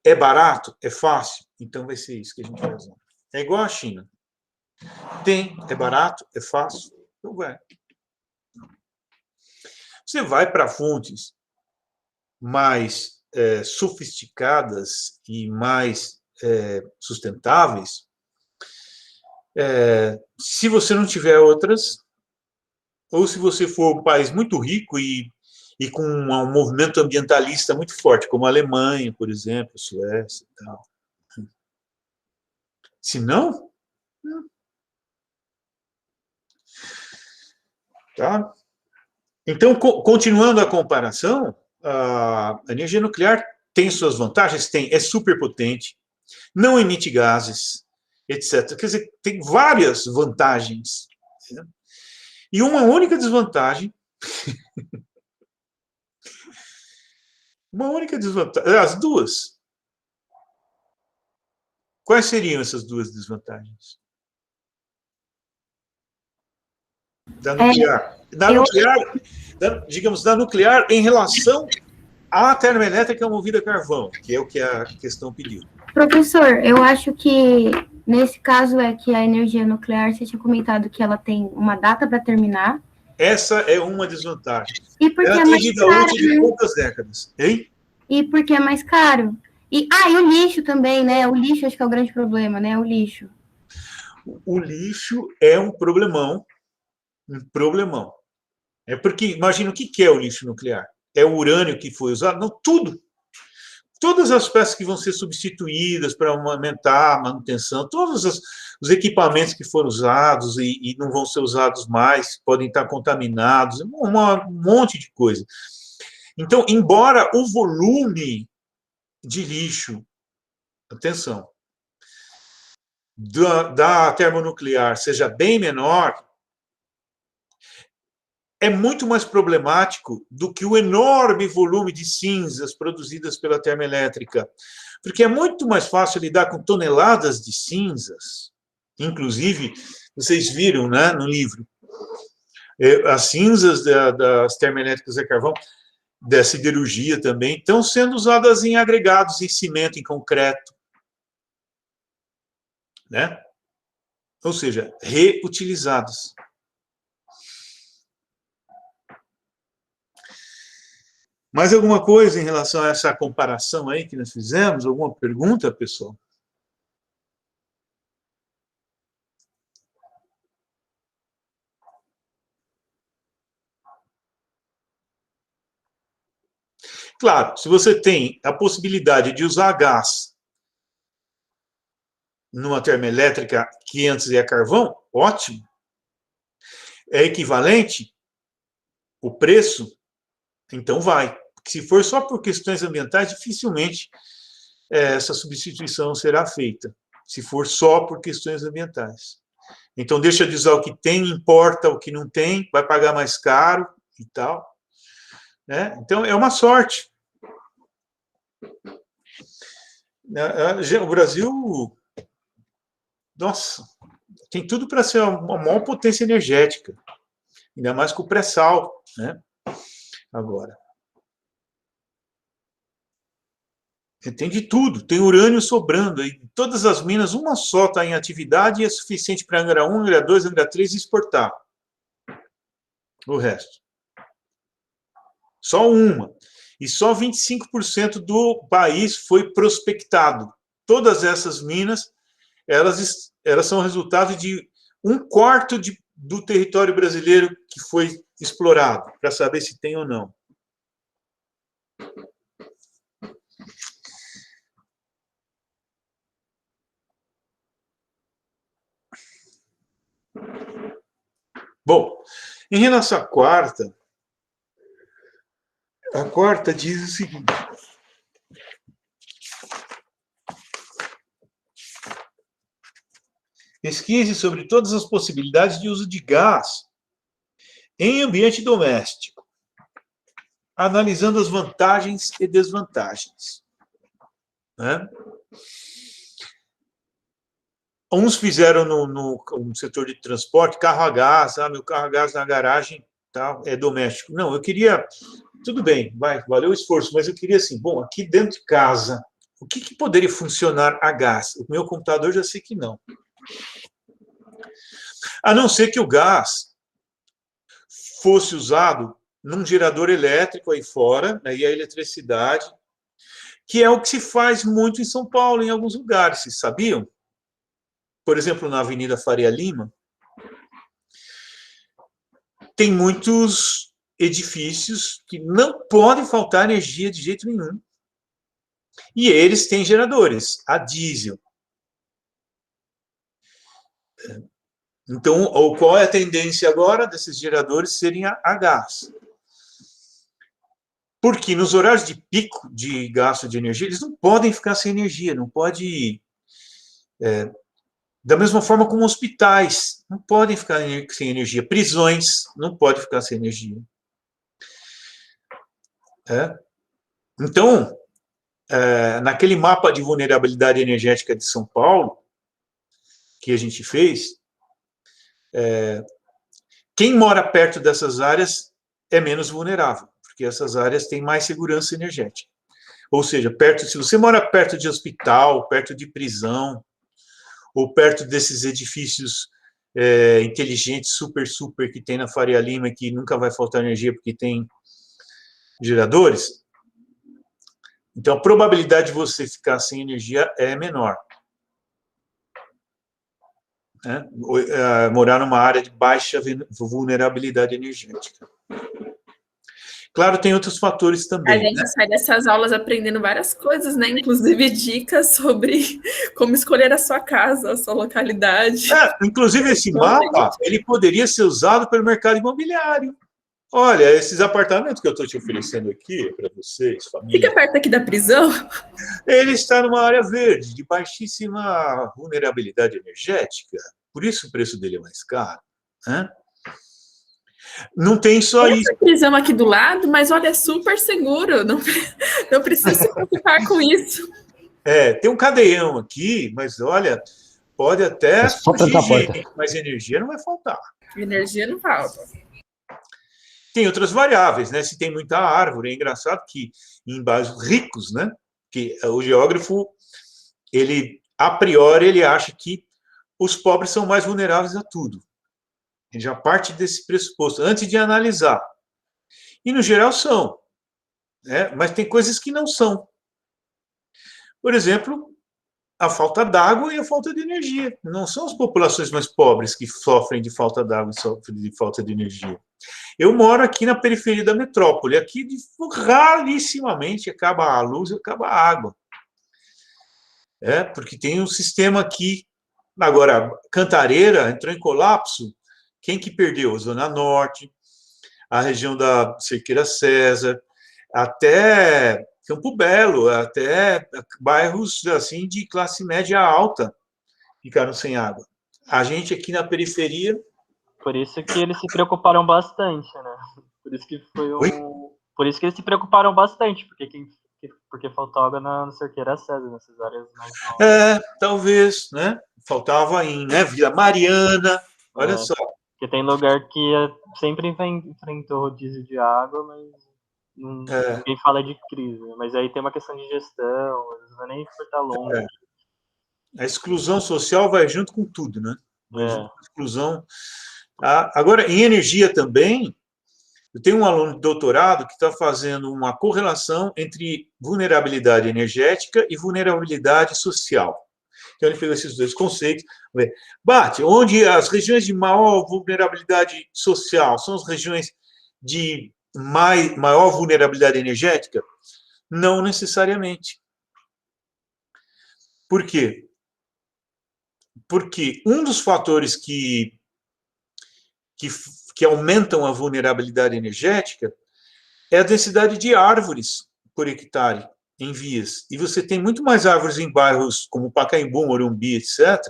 é barato, é fácil, então vai ser isso que a gente vai usar. É igual a China. É barato, é fácil, então vai. Você vai para fontes mais sofisticadas e mais sustentáveis, se você não tiver outras, ou se você for um país muito rico e com um movimento ambientalista muito forte, como a Alemanha, por exemplo, a Suécia e tal. Se não, tá? Então, continuando a comparação, a energia nuclear tem suas vantagens? Tem, é super potente, não emite gases, etc. Quer dizer, tem várias vantagens. Né? E uma única desvantagem, as duas. Quais seriam essas duas desvantagens? Da nuclear. Digamos, da nuclear em relação à termoelétrica movida a carvão, que é o que a questão pediu. Professor, eu acho que nesse caso é que a energia nuclear, você tinha comentado que ela tem uma data para terminar. Essa é uma desvantagem. E porque ela tem vida útil de poucas décadas. Hein? E porque é mais caro. E o lixo também, né? O lixo acho que é o grande problema, né? O lixo. O lixo é um problemão. Um problemão. É porque, imagina, o que é o lixo nuclear? É o urânio que foi usado? Não, tudo. Todas as peças que vão ser substituídas para aumentar a manutenção, todos os equipamentos que foram usados e não vão ser usados mais, podem estar contaminados, um monte de coisa. Então, embora o volume de lixo, atenção, da termonuclear seja bem menor, é muito mais problemático do que o enorme volume de cinzas produzidas pela termoelétrica, porque é muito mais fácil lidar com toneladas de cinzas. Inclusive, vocês viram, né, no livro, as cinzas das termoelétricas a carvão, da siderurgia também, estão sendo usadas em agregados, em cimento, em concreto. Né? Ou seja, reutilizadas. Mais alguma coisa em relação a essa comparação aí que nós fizemos? Alguma pergunta, pessoal? Claro, se você tem a possibilidade de usar gás numa termoelétrica que antes é carvão, ótimo. É equivalente o preço, então vai. Se for só por questões ambientais, dificilmente essa substituição será feita. Se for só por questões ambientais. Então, deixa de usar o que tem, importa o que não tem, vai pagar mais caro e tal. Né? Então, é uma sorte. O Brasil, nossa, tem tudo para ser uma maior potência energética, ainda mais com o pré-sal, né? Agora. Tem de tudo, tem urânio sobrando, aí todas as minas, uma só está em atividade e é suficiente para Angra 1, Angra 2, Angra 3 exportar. O resto. Só uma. E só 25% do país foi prospectado. Todas essas minas, elas são resultado de 1/4 do território brasileiro que foi explorado, para saber se tem ou não. Bom, em relação à quarta, a quarta diz o seguinte: pesquise sobre todas as possibilidades de uso de gás em ambiente doméstico, analisando as vantagens e desvantagens. Né? uns fizeram no setor de transporte, carro a gás, meu carro a gás na garagem, tá, é doméstico. Não, eu queria, tudo bem, valeu o esforço, mas eu queria assim, bom, aqui dentro de casa, o que poderia funcionar a gás? O meu computador já sei que não. A não ser que o gás fosse usado num gerador elétrico aí fora, aí a eletricidade, que é o que se faz muito em São Paulo, em alguns lugares, vocês sabiam? Por exemplo, na Avenida Faria Lima, tem muitos edifícios que não podem faltar energia de jeito nenhum. E eles têm geradores a diesel. Então, qual é a tendência agora desses geradores serem a gás? Porque nos horários de pico de gasto de energia, eles não podem ficar sem energia, não pode... da mesma forma como hospitais, não podem ficar sem energia. Prisões, não podem ficar sem energia. Então, naquele mapa de vulnerabilidade energética de São Paulo, que a gente fez, quem mora perto dessas áreas é menos vulnerável, porque essas áreas têm mais segurança energética. Ou seja, se você mora perto de hospital, perto de prisão, ou perto desses edifícios inteligentes, super, que tem na Faria Lima, que nunca vai faltar energia porque tem geradores, então a probabilidade de você ficar sem energia é menor. Morar numa área de baixa vulnerabilidade energética. Claro, tem outros fatores também. A gente sai dessas aulas aprendendo várias coisas, né? Inclusive dicas sobre como escolher a sua casa, a sua localidade. Inclusive, esse mapa, ele poderia ser usado pelo mercado imobiliário. Olha, esses apartamentos que eu estou te oferecendo aqui para vocês, família... Fica perto aqui da prisão. Ele está numa área verde, de baixíssima vulnerabilidade energética. Por isso o preço dele é mais caro. Não tem só tem isso. Essa prisão aqui do lado, mas olha, é super seguro. Não precisa se preocupar com isso. Tem um cadeião aqui, mas olha, pode até surgir gente, mas energia não vai faltar. Energia não falta. Tem outras variáveis, né? Se tem muita árvore, é engraçado que em bairros ricos, né? Que o geógrafo, a priori, ele acha que os pobres são mais vulneráveis a tudo. Ele já parte desse pressuposto, antes de analisar. E, no geral, são. Mas tem coisas que não são. Por exemplo, a falta d'água e a falta de energia. Não são as populações mais pobres que sofrem de falta d'água e sofrem de falta de energia. Eu moro aqui na periferia da metrópole. Aqui, rarissimamente, acaba a luz e acaba a água. Porque tem um sistema aqui. Agora, Cantareira entrou em colapso. Quem que perdeu? A Zona Norte, a região da Cerqueira César, até Campo Belo, até bairros assim de classe média alta ficaram sem água. A gente aqui na periferia... Por isso que eles se preocuparam bastante, né? Por isso que Por isso que eles se preocuparam bastante, porque faltou água na Cerqueira César, nessas áreas mais novas. Talvez, né? Faltava em Vila Mariana, olha só. Porque tem lugar que sempre enfrentou rodízio de água, mas ninguém fala de crise. Mas aí tem uma questão de gestão, não vai nem cortar longe. A exclusão social vai junto com tudo, né? Vai junto com a exclusão. Agora, em energia também, eu tenho um aluno de doutorado que está fazendo uma correlação entre vulnerabilidade energética e vulnerabilidade social. Então, ele pegou esses dois conceitos. Bate, onde as regiões de maior vulnerabilidade social são as regiões de maior vulnerabilidade energética? Não necessariamente. Por quê? Porque um dos fatores que aumentam a vulnerabilidade energética é a densidade de árvores por hectare em vias. E você tem muito mais árvores em bairros como Pacaembu, Morumbi, etc.,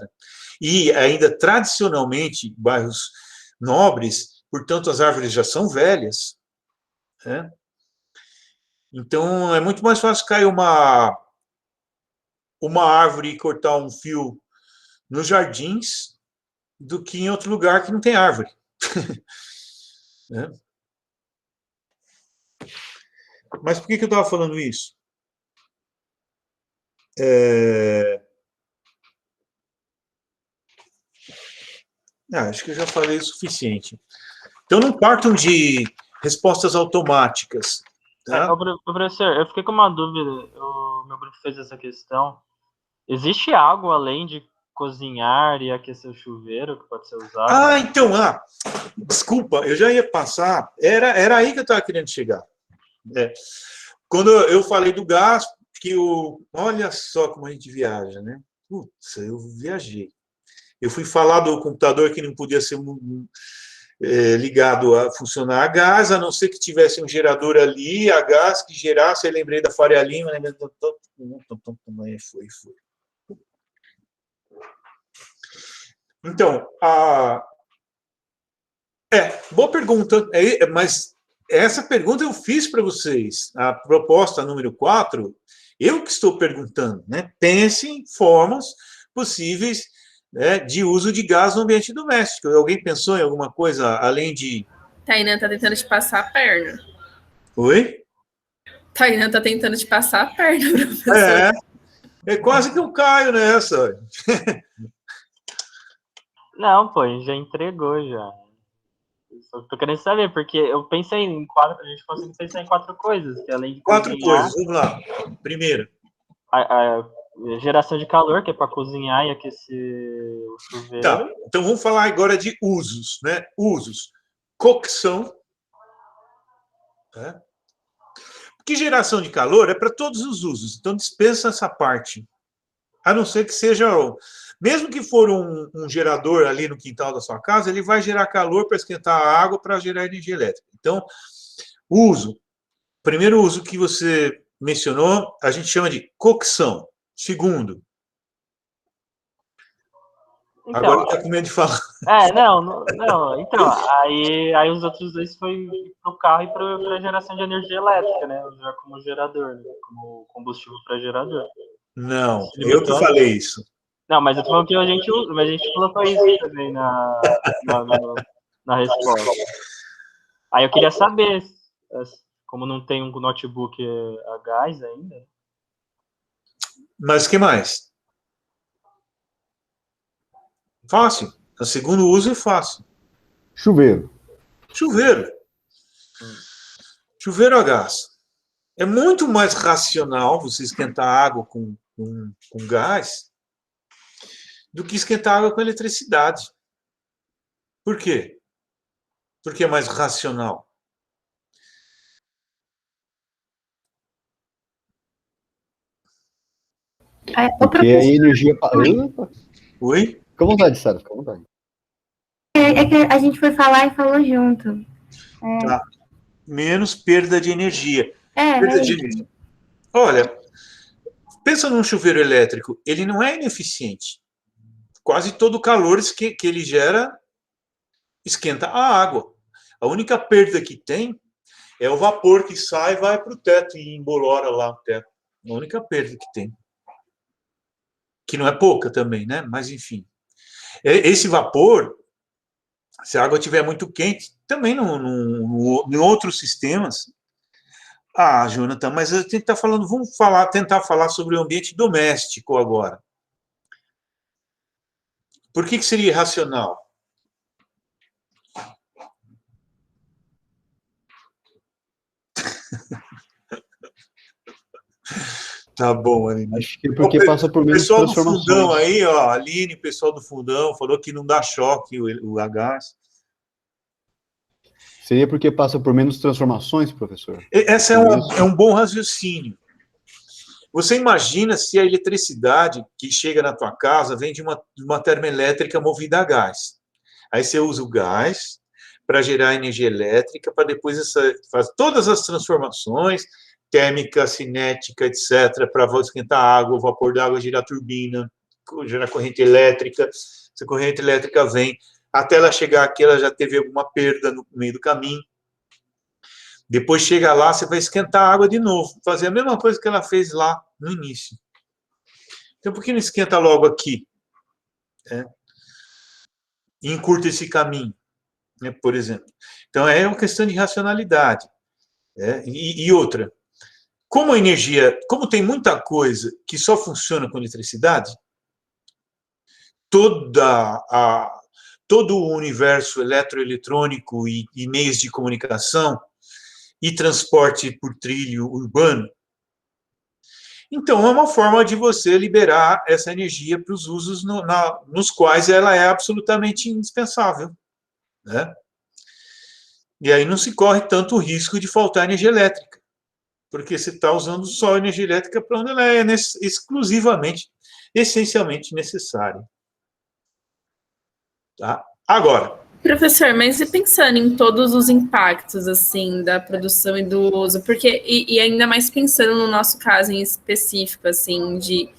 e ainda tradicionalmente bairros nobres, portanto as árvores já são velhas. Então é muito mais fácil cair uma árvore e cortar um fio nos jardins do que em outro lugar que não tem árvore. Né? Mas por que eu estava falando isso? Acho que eu já falei o suficiente. Então, não partam de respostas automáticas. Tá? Professor, eu fiquei com uma dúvida. O meu grupo fez essa questão. Existe algo além de cozinhar e aquecer o chuveiro que pode ser usado? Então, desculpa, eu já ia passar. Era aí que eu estava querendo chegar. Quando eu falei do gás, olha só como a gente viaja, né? Putz, eu viajei. Eu fui falar do computador que não podia ser ligado a funcionar a gás, a não ser que tivesse um gerador ali, a gás que gerasse. Eu lembrei da Faria Lima, foi. Então, boa pergunta, mas essa pergunta eu fiz para vocês. A proposta número 4, eu que estou perguntando, né? Pense em formas possíveis, né, de uso de gás no ambiente doméstico. Alguém pensou em alguma coisa além de... Tainan está tentando te passar a perna. Oi? Tainan está tentando te passar a perna, professor. É quase que eu caio nessa. Não, pô, já entregou já. Só tô querendo saber, porque eu pensei em 4, a gente consegue pensar em 4 coisas, que além de 4 cozinhar, coisas, vamos lá. Primeiro. A geração de calor, que é para cozinhar e aquecer o chuveiro. Tá, então vamos falar agora de usos, né? Usos. Cocção. Né? Porque geração de calor é para todos os usos, então dispensa essa parte. A não ser que seja... Mesmo que for um gerador ali no quintal da sua casa, ele vai gerar calor para esquentar a água para gerar energia elétrica. Então, uso. Primeiro uso que você mencionou, a gente chama de cocção. Segundo. Então, agora está com medo de falar. Não. Então, aí os outros dois foi para o carro e para a geração de energia elétrica, né? Já como gerador, né? Como combustível para gerador. Não, eu que falei isso. Não, mas eu tô falando que a gente colocou isso também na resposta. Aí eu queria saber, como não tem um notebook a gás ainda. Mas o que mais? Fácil. O segundo uso é fácil. Chuveiro. Chuveiro a gás. É muito mais racional você esquentar água com gás do que esquentar água com eletricidade. Por quê? Porque é mais racional. Porque a energia... Oi? Fica à vontade, Sara, fica à vontade. É que a gente foi falar e falou junto. Tá. Menos perda de energia. Perda de energia. Olha, pensa num chuveiro elétrico, ele não é ineficiente. Quase todo o calor que ele gera esquenta a água. A única perda que tem é o vapor que sai e vai para o teto e embolora lá o teto. A única perda que tem. Que não é pouca também, né? Mas, enfim. Esse vapor, se a água estiver muito quente, também em outros sistemas... Jonathan, mas a gente está falando... Vamos tentar falar sobre o ambiente doméstico agora. Por que seria irracional? Tá bom, Aline. Acho que porque passa por menos transformações. Pessoal do fundão aí, ó, Aline, pessoal do fundão, falou que não dá choque o gás. Seria porque passa por menos transformações, professor? Esse é um bom raciocínio. Você imagina se a eletricidade que chega na tua casa vem de uma termoelétrica movida a gás. Aí você usa o gás para gerar energia elétrica, para depois fazer todas as transformações, térmica, cinética, etc., para esquentar a água, o vapor da água gerar turbina, gerar corrente elétrica. Essa corrente elétrica vem, até ela chegar aqui, ela já teve alguma perda no meio do caminho. Depois chega lá, você vai esquentar a água de novo, fazer a mesma coisa que ela fez lá no início. Então, por que não esquenta logo aqui? encurta esse caminho, né, por exemplo. Então, é uma questão de racionalidade. E outra, como a energia, como tem muita coisa que só funciona com eletricidade, todo o universo eletroeletrônico e meios de comunicação e transporte por trilho urbano, então é uma forma de você liberar essa energia para os usos nos quais ela é absolutamente indispensável, né? E aí não se corre tanto o risco de faltar energia elétrica, porque você está usando só a energia elétrica para onde ela é exclusivamente, essencialmente necessária. Tá? Agora, professor, mas e pensando em todos os impactos, assim, da produção e do uso, porque, e ainda mais pensando no nosso caso em específico, assim, de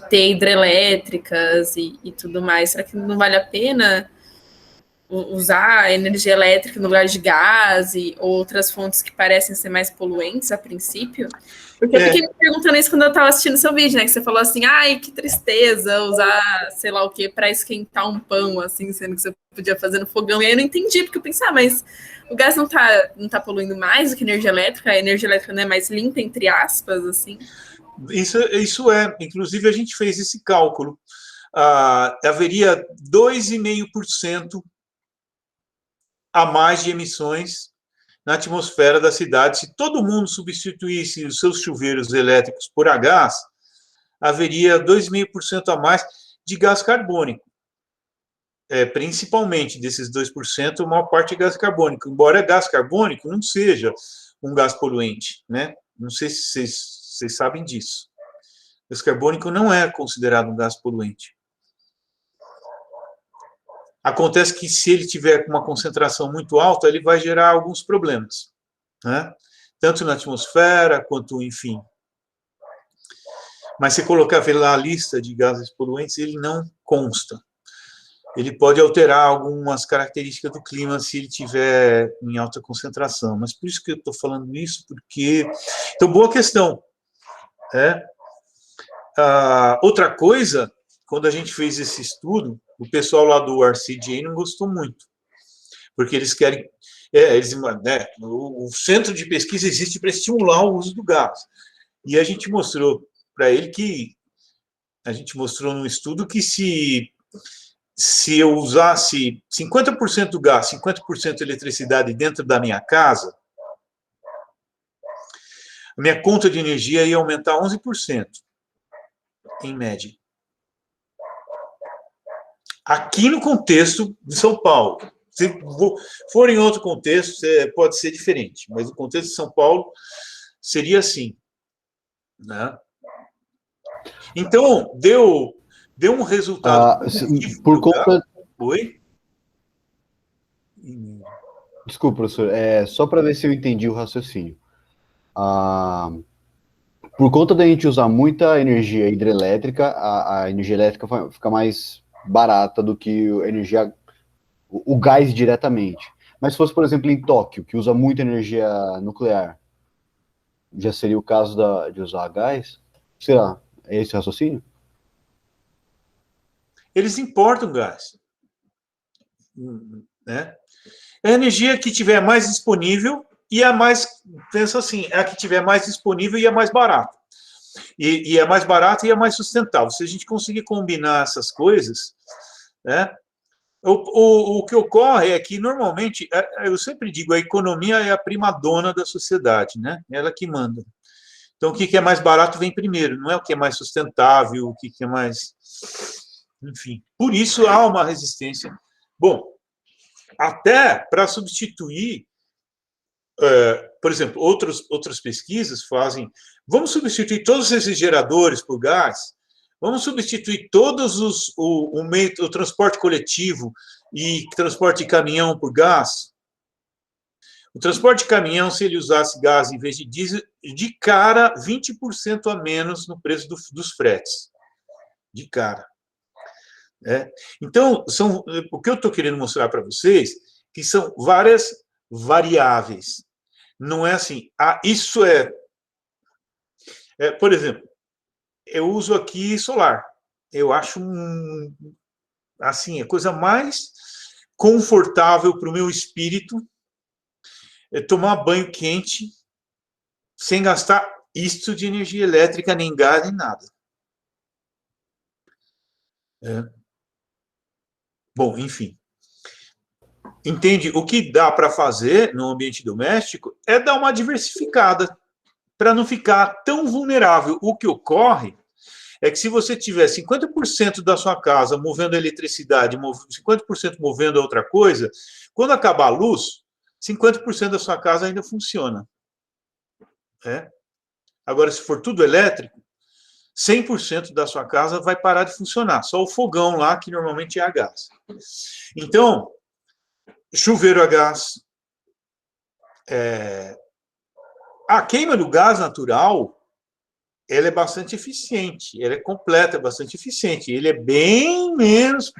ter hidrelétricas e tudo mais, será que não vale a pena usar energia elétrica no lugar de gás e outras fontes que parecem ser mais poluentes a princípio? Porque eu fiquei me perguntando isso quando eu estava assistindo seu vídeo, né? Que você falou assim, ai, que tristeza usar, sei lá o quê, para esquentar um pão, assim, sendo que você podia fazer no fogão. E aí eu não entendi, porque eu pensei, mas o gás não tá poluindo mais do que a energia elétrica não é mais limpa, entre aspas, assim? Isso é, inclusive a gente fez esse cálculo. Haveria 2,5% a mais de emissões na atmosfera da cidade. Se todo mundo substituísse os seus chuveiros elétricos por a gás, haveria 2,5% a mais de gás carbônico. Principalmente desses 2%, a maior parte é gás carbônico, embora gás carbônico não seja um gás poluente, né? Não sei se vocês sabem disso. O gás carbônico não é considerado um gás poluente. Acontece que se ele tiver uma concentração muito alta, ele vai gerar alguns problemas, né? Tanto na atmosfera, quanto, enfim. Mas se colocar lá a lista de gases poluentes, ele não consta. Ele pode alterar algumas características do clima se ele tiver em alta concentração. Mas por isso que eu estou falando isso, porque... Então, boa questão. Outra coisa, quando a gente fez esse estudo, o pessoal lá do RCGA não gostou muito, porque eles querem... o centro de pesquisa existe para estimular o uso do gás. E a gente mostrou para ele que... A gente mostrou num estudo que se eu usasse 50% gás, 50% eletricidade dentro da minha casa, a minha conta de energia ia aumentar 11%, em média. Aqui no contexto de São Paulo. Se for em outro contexto, pode ser diferente, mas no contexto de São Paulo seria assim, né? Então, deu um resultado por conta... Oi? Desculpa, professor, só para ver se eu entendi o raciocínio. Por conta da gente usar muita energia hidrelétrica, a energia elétrica fica mais barata do que a energia, o gás diretamente. Mas se fosse, por exemplo, em Tóquio, que usa muita energia nuclear, já seria o caso de usar gás? Sei lá, é esse o raciocínio? Eles importam gás, né? É a energia que tiver mais disponível e a mais, pensa assim, é a que tiver mais disponível e é mais barata. E é mais barata e é mais sustentável. Se a gente conseguir combinar essas coisas, né? O que ocorre é que, normalmente, eu sempre digo, a economia é a prima-dona da sociedade, né? Ela que manda. Então, o que é mais barato vem primeiro, não é o que é mais sustentável, o que é mais... Enfim, por isso há uma resistência. Bom, até para substituir, por exemplo, outras pesquisas fazem, vamos substituir todos esses geradores por gás, vamos substituir todos o transporte coletivo e transporte de caminhão por gás. O transporte de caminhão, se ele usasse gás em vez de diesel, de cara, 20% a menos no preço dos fretes. De cara. Então, o que eu estou querendo mostrar para vocês, que são várias variáveis. Não é assim, isso por exemplo, eu uso aqui solar. Eu acho Assim, a coisa mais confortável para o meu espírito é tomar banho quente sem gastar isto de energia elétrica, nem gás, nem nada. Bom, enfim. Entende? O que dá para fazer no ambiente doméstico é dar uma diversificada para não ficar tão vulnerável. O que ocorre é que se você tiver 50% da sua casa movendo a eletricidade, 50% movendo a outra coisa, quando acabar a luz, 50% da sua casa ainda funciona. Agora, se for tudo elétrico, 100% da sua casa vai parar de funcionar. Só o fogão lá, que normalmente é a gás. Então, chuveiro a gás. A queima do gás natural, ela é bastante eficiente, ela é completa, é bastante eficiente. Ele é bem menos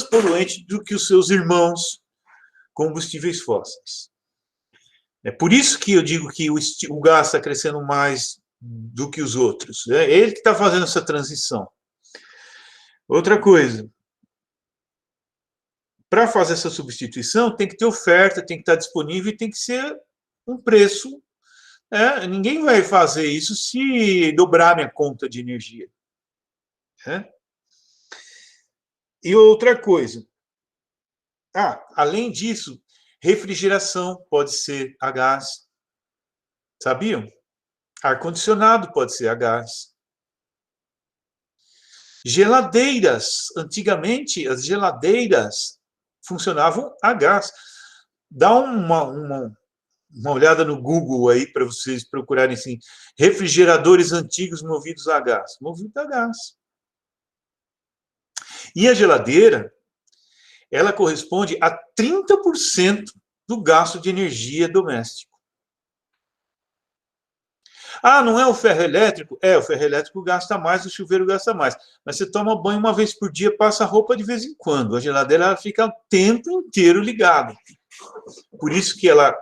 poluente do que os seus irmãos combustíveis fósseis. É por isso que eu digo que o gás está crescendo mais do que os outros. É ele que está fazendo essa transição. Outra coisa, para fazer essa substituição, tem que ter oferta, tem que estar disponível e tem que ser um preço. Ninguém vai fazer isso se dobrar minha conta de energia. E outra coisa, além disso, refrigeração pode ser a gás. Sabiam? Ar-condicionado pode ser a gás. Geladeiras. Antigamente, as geladeiras funcionavam a gás. Dá uma olhada no Google aí para vocês procurarem assim, refrigeradores antigos movidos a gás. Movido a gás. E a geladeira, ela corresponde a 30% do gasto de energia doméstico. Não é o ferro elétrico? O ferro elétrico gasta mais, o chuveiro gasta mais. Mas você toma banho uma vez por dia, passa roupa de vez em quando. A geladeira ela fica o tempo inteiro ligada. Por isso que ela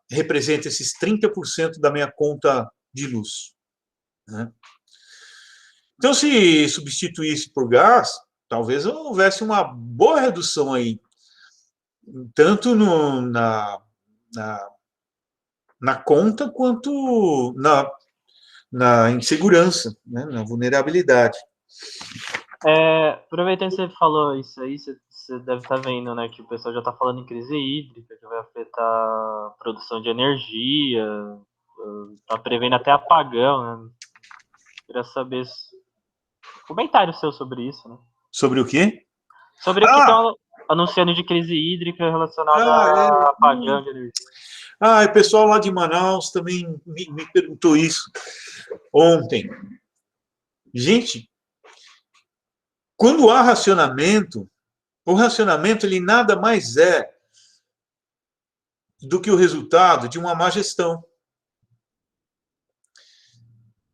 representa esses 30% da minha conta de luz. Então, se substituísse por gás, talvez houvesse uma boa redução aí, tanto na conta quanto na insegurança, né, na vulnerabilidade. Aproveitando que você falou isso aí, você deve estar vendo, né, que o pessoal já está falando em crise hídrica, que vai afetar a produção de energia, está prevendo até apagão, né? Queria saber comentário seu sobre isso, né? Sobre o quê? Sobre o que estão anunciando de crise hídrica relacionada a apagão de energia. O pessoal lá de Manaus também me perguntou isso ontem. Gente, quando há racionamento, o racionamento ele nada mais é do que o resultado de uma má gestão.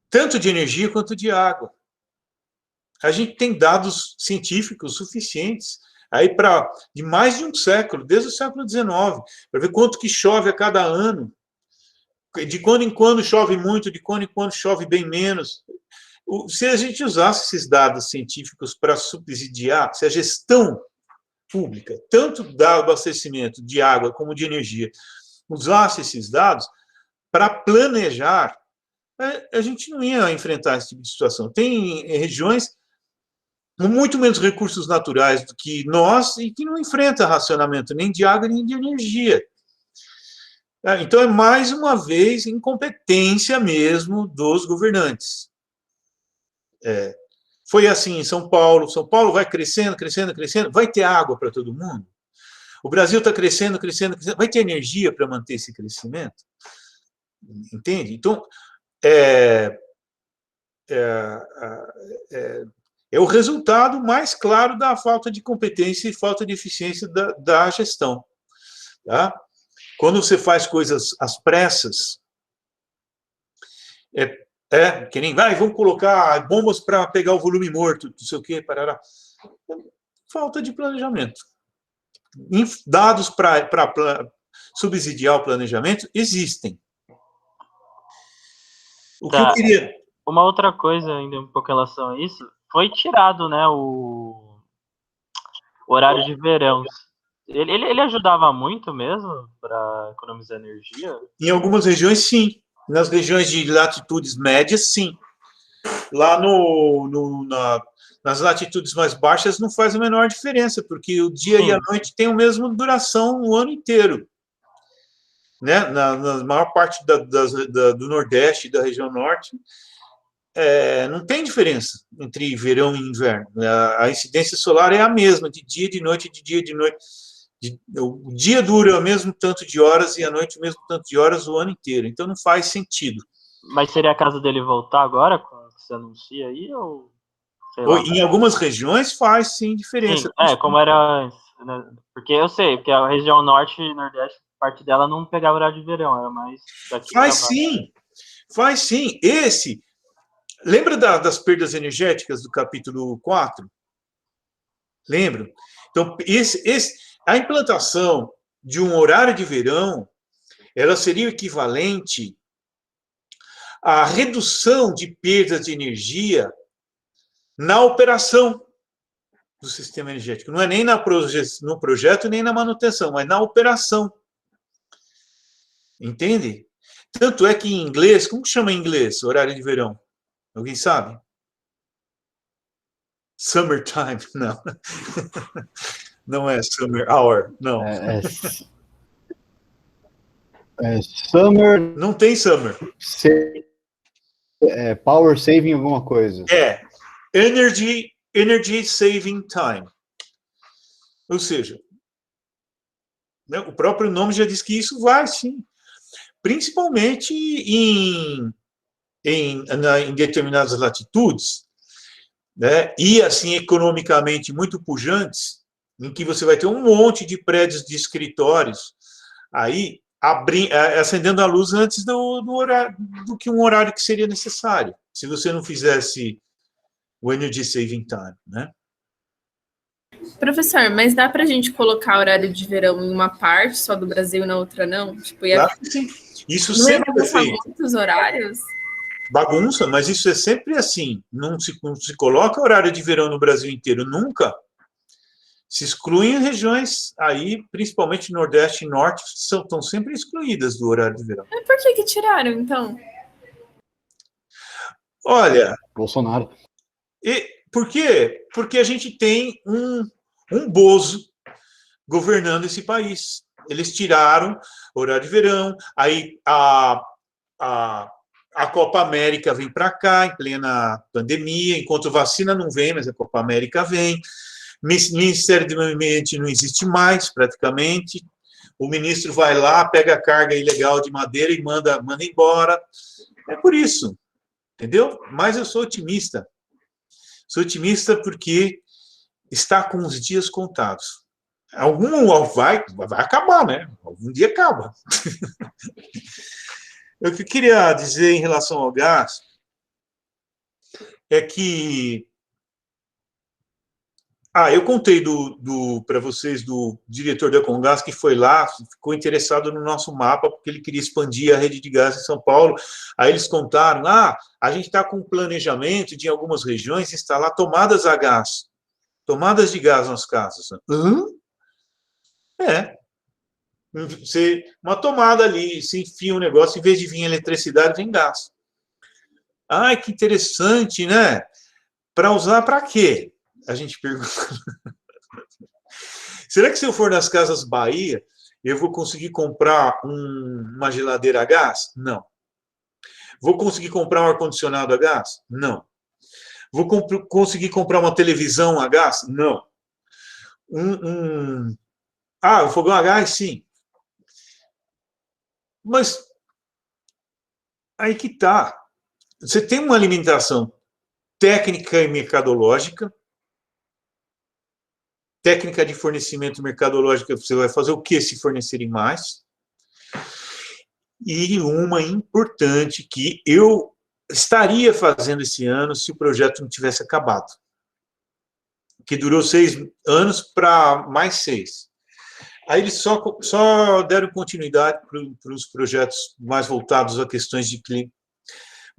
Tanto de energia quanto de água. A gente tem dados científicos suficientes aí de mais de um século, desde o século XIX, para ver quanto que chove a cada ano, de quando em quando chove muito, de quando em quando chove bem menos. Se a gente usasse esses dados científicos para subsidiar, se a gestão pública, tanto do abastecimento de água como de energia, usasse esses dados para planejar, a gente não ia enfrentar esse tipo de situação. Tem regiões com muito menos recursos naturais do que nós e que não enfrenta racionamento nem de água nem de energia. Então, é mais uma vez incompetência mesmo dos governantes. Foi assim em São Paulo. São Paulo vai crescendo, crescendo, crescendo. Vai ter água para todo mundo? O Brasil está crescendo, crescendo, crescendo. Vai ter energia para manter esse crescimento? Entende? Então, é o resultado mais claro da falta de competência e falta de eficiência da gestão. Tá? Quando você faz coisas às pressas, que nem vamos colocar bombas para pegar o volume morto, não sei o quê, parará. Falta de planejamento. Dados para subsidiar o planejamento existem. O que eu queria... Uma outra coisa, ainda um pouco em relação a isso, foi tirado, né, o horário de verão. Ele ajudava muito mesmo para economizar energia? Em algumas regiões, sim. Nas regiões de latitudes médias, sim. Lá nas latitudes mais baixas não faz a menor diferença, porque o dia e a noite têm a mesma duração o ano inteiro. Né? Na maior parte do Nordeste e da região Norte, não tem diferença entre verão e inverno. A incidência solar é a mesma, de dia, de noite, de dia, de noite. O dia dura o mesmo tanto de horas e a noite o mesmo tanto de horas o ano inteiro. Então, não faz sentido. Mas seria a caso dele voltar agora, como você anuncia aí, ou... Sei lá. Em algumas regiões faz, sim, diferença. Sim, como era antes. Né? Porque eu sei, porque a região norte e nordeste, parte dela não pegava horário de verão, era mais daqui faz sim, faz sim. Lembra das perdas energéticas do capítulo 4? Lembra? Então, a implantação de um horário de verão, ela seria o equivalente à redução de perdas de energia na operação do sistema energético. Não é nem no projeto, nem na manutenção, mas na operação. Entende? Tanto é que em inglês, como chama em inglês horário de verão? Alguém sabe? Summertime, não. Não é summer hour, não. Summer. Não tem summer. Power saving alguma coisa. Energy saving time. Ou seja, né, o próprio nome já diz que isso vai, sim. Principalmente em determinadas latitudes, né, e assim economicamente muito pujantes, em que você vai ter um monte de prédios de escritórios aí acendendo a luz antes do horário, do que um horário que seria necessário, se você não fizesse o Energy Saving Time, né? Professor, mas dá para a gente colocar horário de verão em uma parte só do Brasil e na outra não? Tipo, Claro que sim. Isso não sempre é feito. Muitos horários? Bagunça, mas isso é sempre assim. Não se coloca horário de verão no Brasil inteiro, nunca. Se excluem regiões aí, principalmente Nordeste e Norte, estão sempre excluídas do horário de verão. Mas por que tiraram, então? Olha... Bolsonaro. Por quê? Porque a gente tem um Bozo governando esse país. Eles tiraram o horário de verão, aí a Copa América vem para cá, em plena pandemia, enquanto vacina não vem, mas a Copa América vem. Ministério do Meio Ambiente não existe mais, praticamente. O ministro vai lá, pega a carga ilegal de madeira e manda embora. É por isso, entendeu? Mas eu sou otimista. Sou otimista porque está com os dias contados. Vai acabar, né? Algum dia acaba. O que eu queria dizer em relação ao gás é que... eu contei para vocês do diretor da Comgás que foi lá, ficou interessado no nosso mapa, porque ele queria expandir a rede de gás em São Paulo. Aí eles contaram, a gente está com um planejamento de, em algumas regiões, instalar tomadas a gás. Tomadas de gás nas casas. Uma tomada ali, se enfia um negócio, em vez de vir eletricidade, vem gás. Que interessante, né? Para usar para quê? A gente pergunta. Será que se eu for nas Casas Bahia, eu vou conseguir comprar uma geladeira a gás? Não. Vou conseguir comprar um ar-condicionado a gás? Não. Vou conseguir comprar uma televisão a gás? Não. O fogão a gás, sim. Mas aí que está. Você tem uma alimentação técnica e mercadológica. Técnica de fornecimento mercadológica, você vai fazer o que se fornecerem mais? E uma importante que eu estaria fazendo esse ano se o projeto não tivesse acabado. Que durou 6 anos para mais 6. Aí eles só deram continuidade para os projetos mais voltados a questões de clima.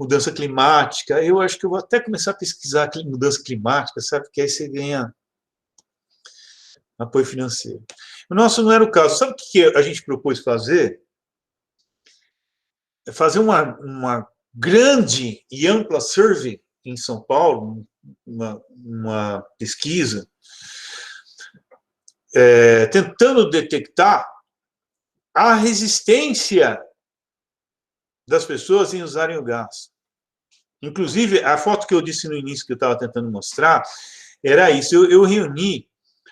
mudança climática. Eu acho que eu vou até começar a pesquisar mudança climática, sabe? Porque aí você ganha apoio financeiro. O nosso não era o caso. Sabe o que a gente propôs fazer? É fazer uma grande e ampla survey em São Paulo, uma pesquisa, tentando detectar a resistência das pessoas em usarem o gás. Inclusive, a foto que eu disse no início, que eu estava tentando mostrar, era isso.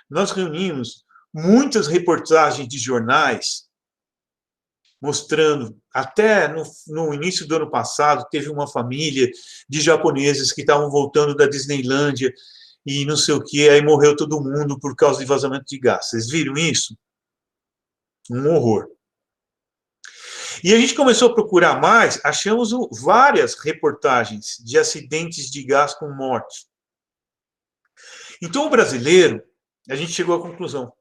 Nós reunimos muitas reportagens de jornais mostrando, até no início do ano passado, teve uma família de japoneses que estavam voltando da Disneylândia e não sei o que, aí morreu todo mundo por causa de vazamento de gás. Vocês viram isso? Um horror. E a gente começou a procurar mais, achamos várias reportagens de acidentes de gás com morte. Então, o brasileiro, a gente chegou à conclusão,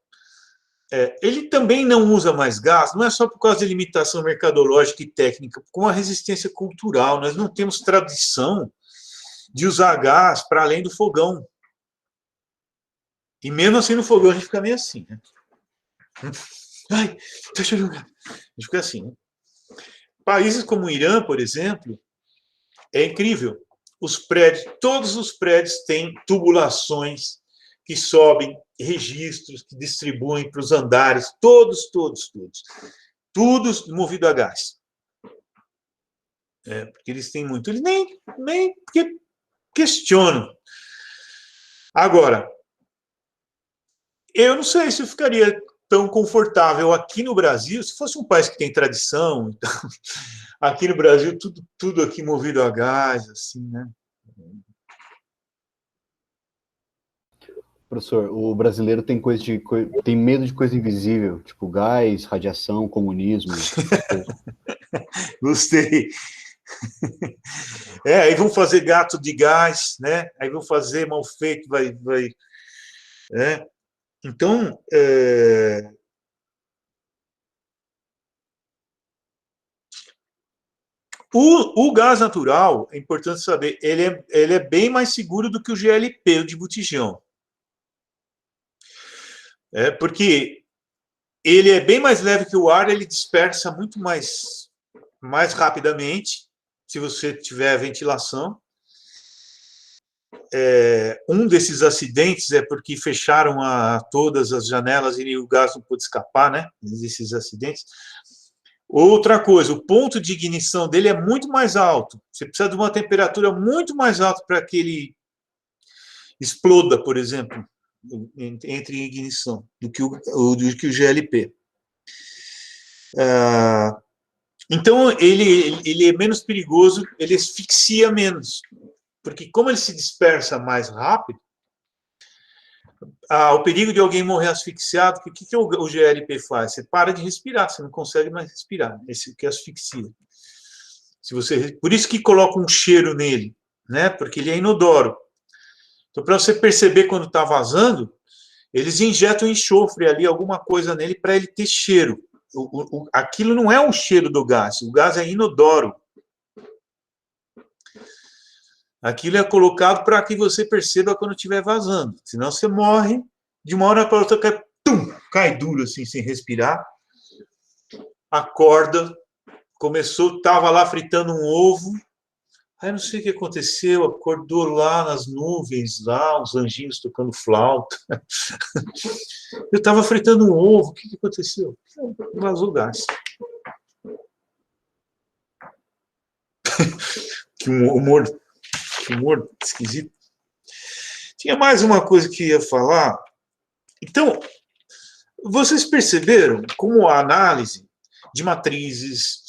ele também não usa mais gás, não é só por causa de limitação mercadológica e técnica, com a resistência cultural. Nós não temos tradição de usar gás para além do fogão. E mesmo assim, no fogão, a gente fica meio assim, né? Ai, tá chorando. A gente fica assim, né? Países como o Irã, por exemplo, é incrível. Todos os prédios têm tubulações que sobem, registros que distribuem para os andares, todos. Tudo movido a gás. Porque eles têm muito. Eles nem questionam. Agora, eu não sei se eu ficaria tão confortável aqui no Brasil, se fosse um país que tem tradição, então, aqui no Brasil, tudo aqui movido a gás, assim, né? Professor, o brasileiro tem tem medo de coisa invisível, tipo gás, radiação, comunismo. Gostei. Aí vão fazer gato de gás, né? Aí vão fazer mal feito, vai. Então, o gás natural, é importante saber, ele é bem mais seguro do que o GLP, o de botijão. Porque ele é bem mais leve que o ar, ele dispersa muito mais rapidamente, se você tiver ventilação. Um desses acidentes é porque fecharam todas as janelas e o gás não pôde escapar, né? Esses acidentes. Outra coisa, o ponto de ignição dele é muito mais alto. Você precisa de uma temperatura muito mais alta para que ele exploda, por exemplo, entre em ignição, do que o GLP. Então, ele é menos perigoso, ele asfixia menos. Porque como ele se dispersa mais rápido, o perigo de alguém morrer asfixiado, o que o GLP faz? Você para de respirar, você não consegue mais respirar. Esse que asfixia. Por isso que coloca um cheiro nele, né? Porque ele é inodoro. Então, para você perceber quando está vazando, eles injetam enxofre ali, alguma coisa nele, para ele ter cheiro. Aquilo não é o cheiro do gás, o gás é inodoro. Aquilo é colocado para que você perceba quando estiver vazando. Senão você morre, de uma hora para outra cai duro, assim, sem respirar. Acorda, estava lá fritando um ovo. Aí não sei o que aconteceu, acordou lá nas nuvens, lá, os anjinhos tocando flauta. Eu estava fritando um ovo, o que aconteceu? Vazou gás. Que humor esquisito. Tinha mais uma coisa que ia falar. Então, vocês perceberam como a análise de matrizes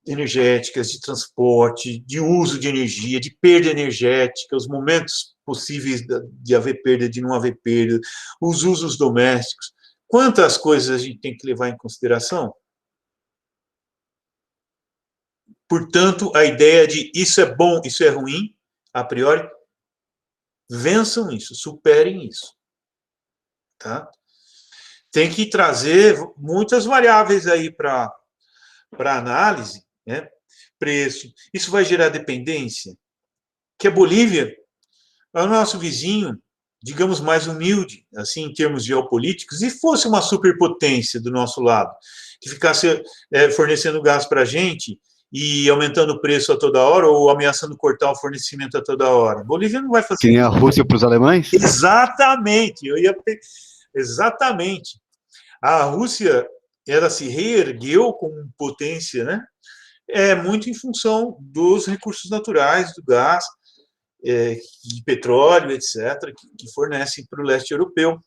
energéticas, de transporte, de uso de energia, de perda energética, os momentos possíveis de haver perda, de não haver perda, os usos domésticos, quantas coisas a gente tem que levar em consideração? Portanto, a ideia de isso é bom, isso é ruim, a priori, vençam isso, superem isso. Tá? Tem que trazer muitas variáveis aí para análise, né? preço. Isso vai gerar dependência. Que a Bolívia é o nosso vizinho, digamos, mais humilde, assim, em termos geopolíticos, e fosse uma superpotência do nosso lado, que ficasse fornecendo gás para a gente e aumentando o preço a toda hora ou ameaçando cortar o fornecimento a toda hora. A Bolívia não vai fazer Que nem a Rússia para os alemães? Exatamente. Exatamente. A Rússia, ela se reergueu como potência, né? Muito em função dos recursos naturais, do gás, de petróleo, etc., que fornecem para o leste europeu,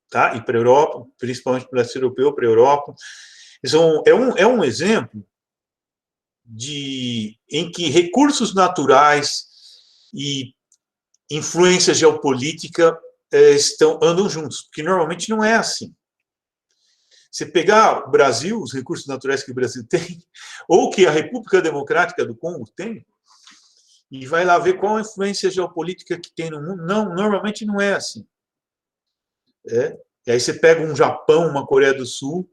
tá? E para a Europa, principalmente para o leste europeu, para a Europa. Então, é um exemplo em que recursos naturais e influência geopolítica andam juntos, porque normalmente não é assim. Você pegar o Brasil, os recursos naturais que o Brasil tem, ou que a República Democrática do Congo tem, e vai lá ver qual a influência geopolítica que tem no mundo. Não, normalmente não é assim. E aí você pega um Japão, uma Coreia do Sul,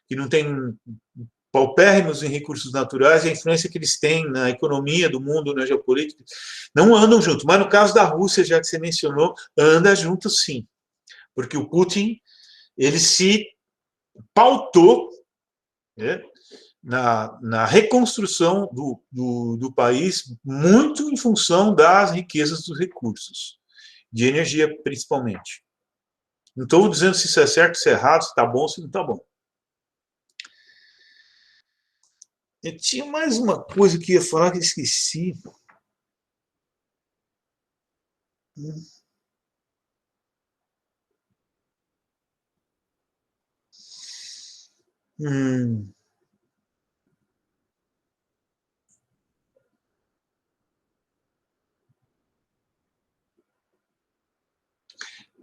que não tem paupérrimos em recursos naturais, e a influência que eles têm na economia do mundo, na geopolítica, não andam junto. Mas no caso da Rússia, já que você mencionou, anda junto sim. Porque o Putin, ele se pautou, né, na reconstrução do país, muito em função das riquezas dos recursos, de energia principalmente. Não estou dizendo se isso é certo, se é errado, se está bom, se não está bom. Eu tinha mais uma coisa que eu ia falar que eu esqueci.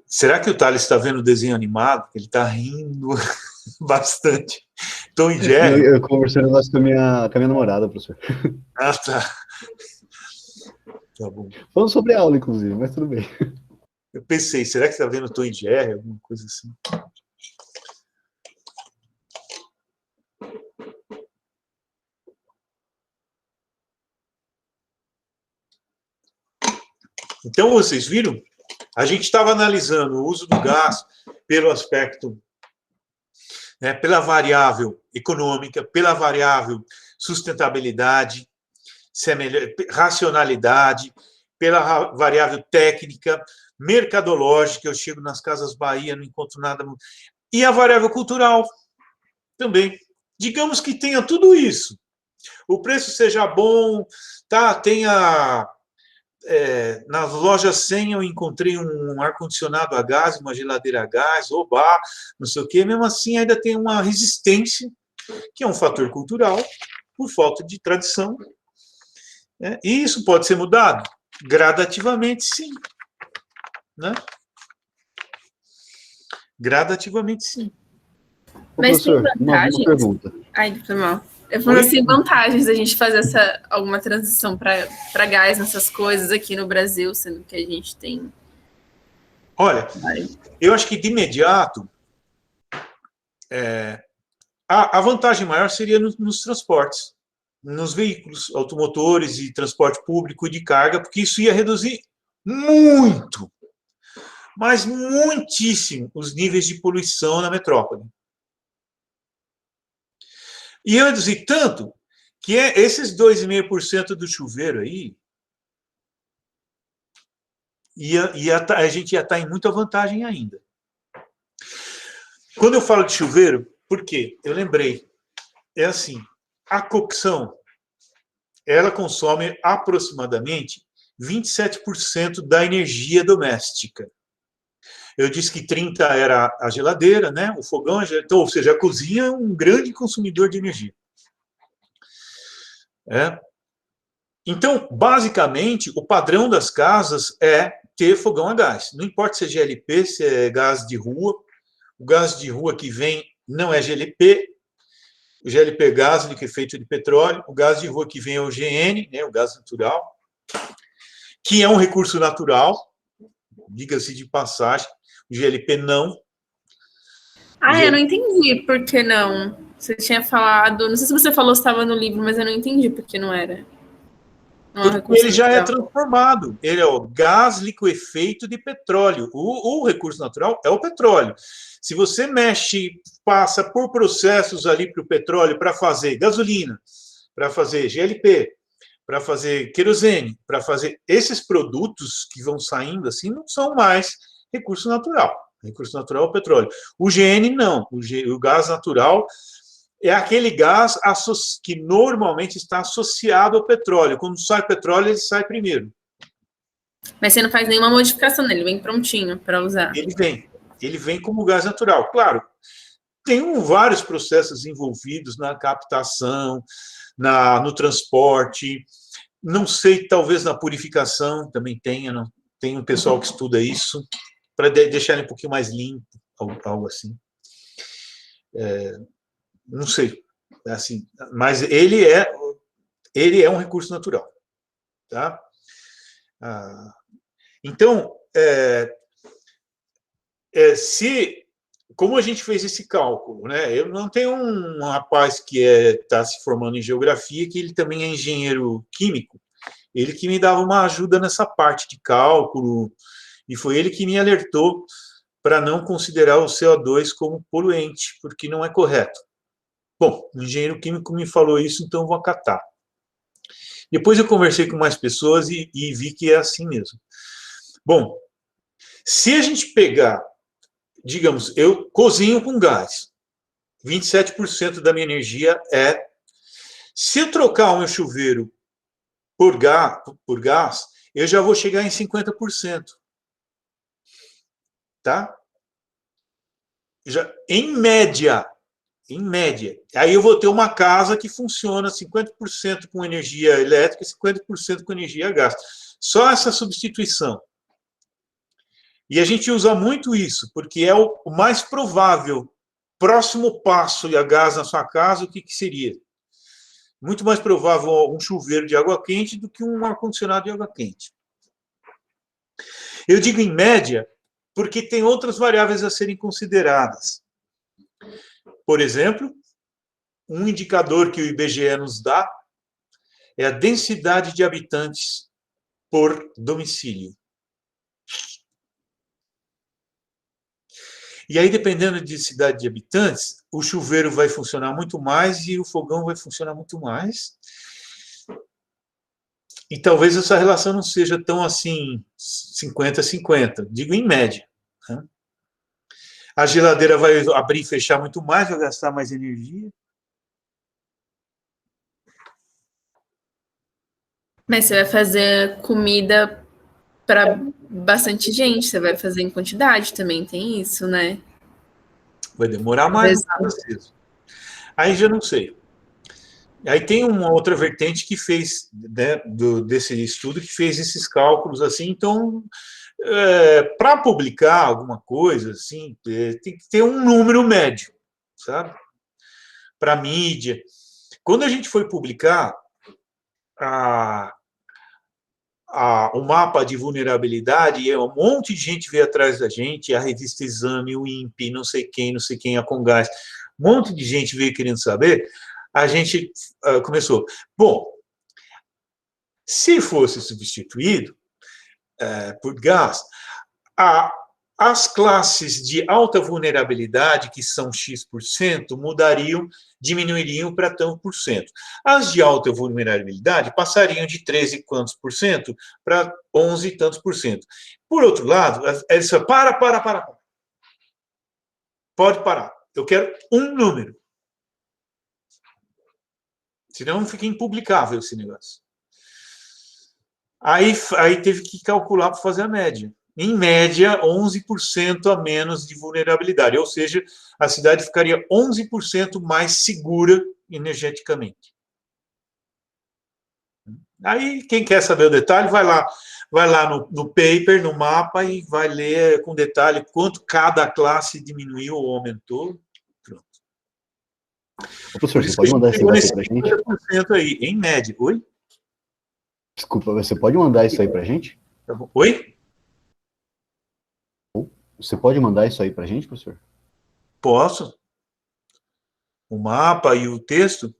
Será que o Thales está vendo o desenho animado? Ele está rindo bastante. Tom e Jerry. Eu conversando com a minha namorada, professor. Ah, tá. Tá bom. Falando sobre a aula, inclusive, mas tudo bem. Eu pensei, será que está vendo Tom e Jerry? Alguma coisa assim. Então, vocês viram? A gente estava analisando o uso do gás pelo aspecto, né, pela variável econômica, pela variável sustentabilidade, racionalidade, pela variável técnica, mercadológica. Eu chego nas Casas Bahia, não encontro nada. E a variável cultural também. Digamos que tenha tudo isso. O preço seja bom, tá? Tenha... nas lojas 100 eu encontrei um ar-condicionado a gás, uma geladeira a gás, oba, não sei o quê. Mesmo assim, ainda tem uma resistência, que é um fator cultural, por falta de tradição. E isso pode ser mudado? Gradativamente, sim. Né? Gradativamente, sim. Mas professor, tem vantagens? uma pergunta. Ai, foi mal. Eu falo assim, vantagens da gente fazer alguma transição para gás nessas coisas aqui no Brasil, sendo que a gente tem... Olha, eu acho que de imediato a vantagem maior seria nos transportes, nos veículos automotores e transporte público e de carga, porque isso ia reduzir muito, mas muitíssimo, os níveis de poluição na metrópole. E ia reduzir tanto que esses 2,5% do chuveiro aí, a gente ia estar em muita vantagem ainda. Quando eu falo de chuveiro, por quê? Eu lembrei. É assim, a cocção, ela consome aproximadamente 27% da energia doméstica. Eu disse que 30% era a geladeira, né? O fogão, ou seja, a cozinha é um grande consumidor de energia. Então, basicamente, o padrão das casas é ter fogão a gás. Não importa se é GLP, se é gás de rua. O gás de rua que vem não é GLP. O GLP é gás que é feito de petróleo. O gás de rua que vem é o GN, né? O gás natural, que é um recurso natural, diga-se de passagem. O GLP não. Eu não entendi por que não. Você tinha falado, não sei se você falou se estava no livro, mas eu não entendi porque não era. Não é um recurso Ele já é natural. transformado, ele é o gás liquefeito de petróleo. O recurso natural é o petróleo. Se você mexe, passa por processos ali para o petróleo para fazer gasolina, para fazer GLP, para fazer querosene, para fazer esses produtos que vão saindo assim, não são mais recurso natural. Recurso natural é o petróleo. O GN não. O gás natural é aquele gás que normalmente está associado ao petróleo. Quando sai petróleo, ele sai primeiro. Mas você não faz nenhuma modificação nele, vem prontinho para usar. Ele vem como gás natural. Claro, tem vários processos envolvidos na captação, no transporte, não sei, talvez na purificação também tenha, não, tem um pessoal que estuda isso, para deixar ele um pouquinho mais limpo, algo assim. Não sei, assim, mas ele é um recurso natural, tá? Então, como a gente fez esse cálculo, né? Eu não tenho um rapaz que está se formando em geografia, que ele também é engenheiro químico, ele que me dava uma ajuda nessa parte de cálculo, e foi ele que me alertou para não considerar o CO2 como poluente, porque não é correto. Bom, o engenheiro químico me falou isso, então eu vou acatar. Depois eu conversei com mais pessoas e vi que é assim mesmo. Bom, se a gente pegar, digamos, eu cozinho com gás, 27% da minha energia é... Se eu trocar o meu chuveiro por gás, eu já vou chegar em 50%. Tá? Em média. Aí eu vou ter uma casa que funciona 50% com energia elétrica e 50% com energia a gás. Só essa substituição. E a gente usa muito isso, porque é o mais provável. Próximo passo a gás na sua casa, o que seria? Muito mais provável um chuveiro de água quente do que um ar-condicionado de água quente. Eu digo em média, porque tem outras variáveis a serem consideradas. Por exemplo, um indicador que o IBGE nos dá é a densidade de habitantes por domicílio. E aí, dependendo da densidade de habitantes, o chuveiro vai funcionar muito mais e o fogão vai funcionar muito mais. E talvez essa relação não seja tão assim 50-50, digo em média. Né? A geladeira vai abrir e fechar muito mais, vai gastar mais energia. Mas você vai fazer comida para bastante gente, você vai fazer em quantidade também, tem isso, né? Vai demorar mais no processo. Aí já não sei. Aí tem uma outra vertente que fez, né, desse estudo, que fez esses cálculos assim, então, para publicar alguma coisa, assim, tem que ter um número médio, sabe? Para mídia. Quando a gente foi publicar o mapa de vulnerabilidade, e um monte de gente veio atrás da gente, a revista Exame, o INPE, não sei quem, a Congás, um monte de gente veio querendo saber, a gente começou. Bom, se fosse substituído por gás, as classes de alta vulnerabilidade, que são X%, diminuiriam para tanto por cento. As de alta vulnerabilidade passariam de 13 e quantos por cento para 11 e tantos por cento. Por outro lado, eles falam, para. Pode parar. Eu quero um número. Senão fica impublicável esse negócio. Aí teve que calcular para fazer a média. Em média, 11% a menos de vulnerabilidade, ou seja, a cidade ficaria 11% mais segura energeticamente. Aí, quem quer saber o detalhe, vai lá no paper, no mapa, e vai ler com detalhe quanto cada classe diminuiu ou aumentou. Pronto. Professor, você pode mandar esse dado para a gente? 50% aí, em média. Oi? Desculpa, você pode mandar isso aí para a gente? Oi? Você pode mandar isso aí para a gente, professor? Posso. o mapa e o texto?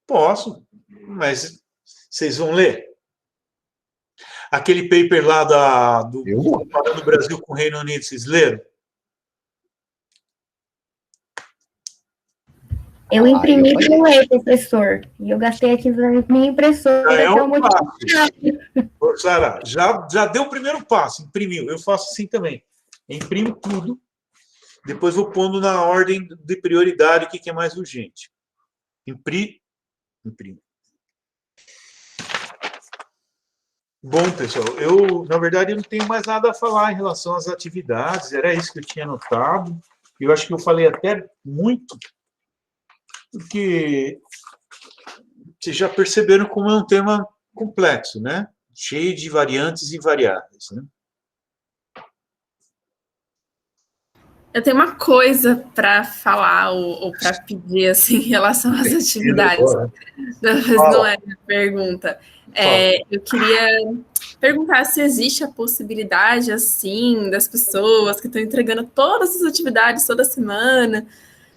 Posso, mas vocês vão ler? Aquele paper lá comparando o Brasil com o Reino Unido, vocês leram? Eu imprimi para ler, professor. E eu gastei aqui na minha impressora. É um passo. Sara, já deu o primeiro passo, imprimiu. Eu faço assim também. Imprimo tudo, depois vou pondo na ordem de prioridade o que é mais urgente. Imprimo. Bom, pessoal, na verdade, eu não tenho mais nada a falar em relação às atividades, era isso que eu tinha anotado. Eu acho que eu falei até muito, porque vocês já perceberam como é um tema complexo, né? Cheio de variantes e variáveis, né? Eu tenho uma coisa para falar ou para pedir assim, em relação às atividades. Não é minha pergunta. Eu queria perguntar se existe a possibilidade, assim, das pessoas que estão entregando todas as atividades toda semana,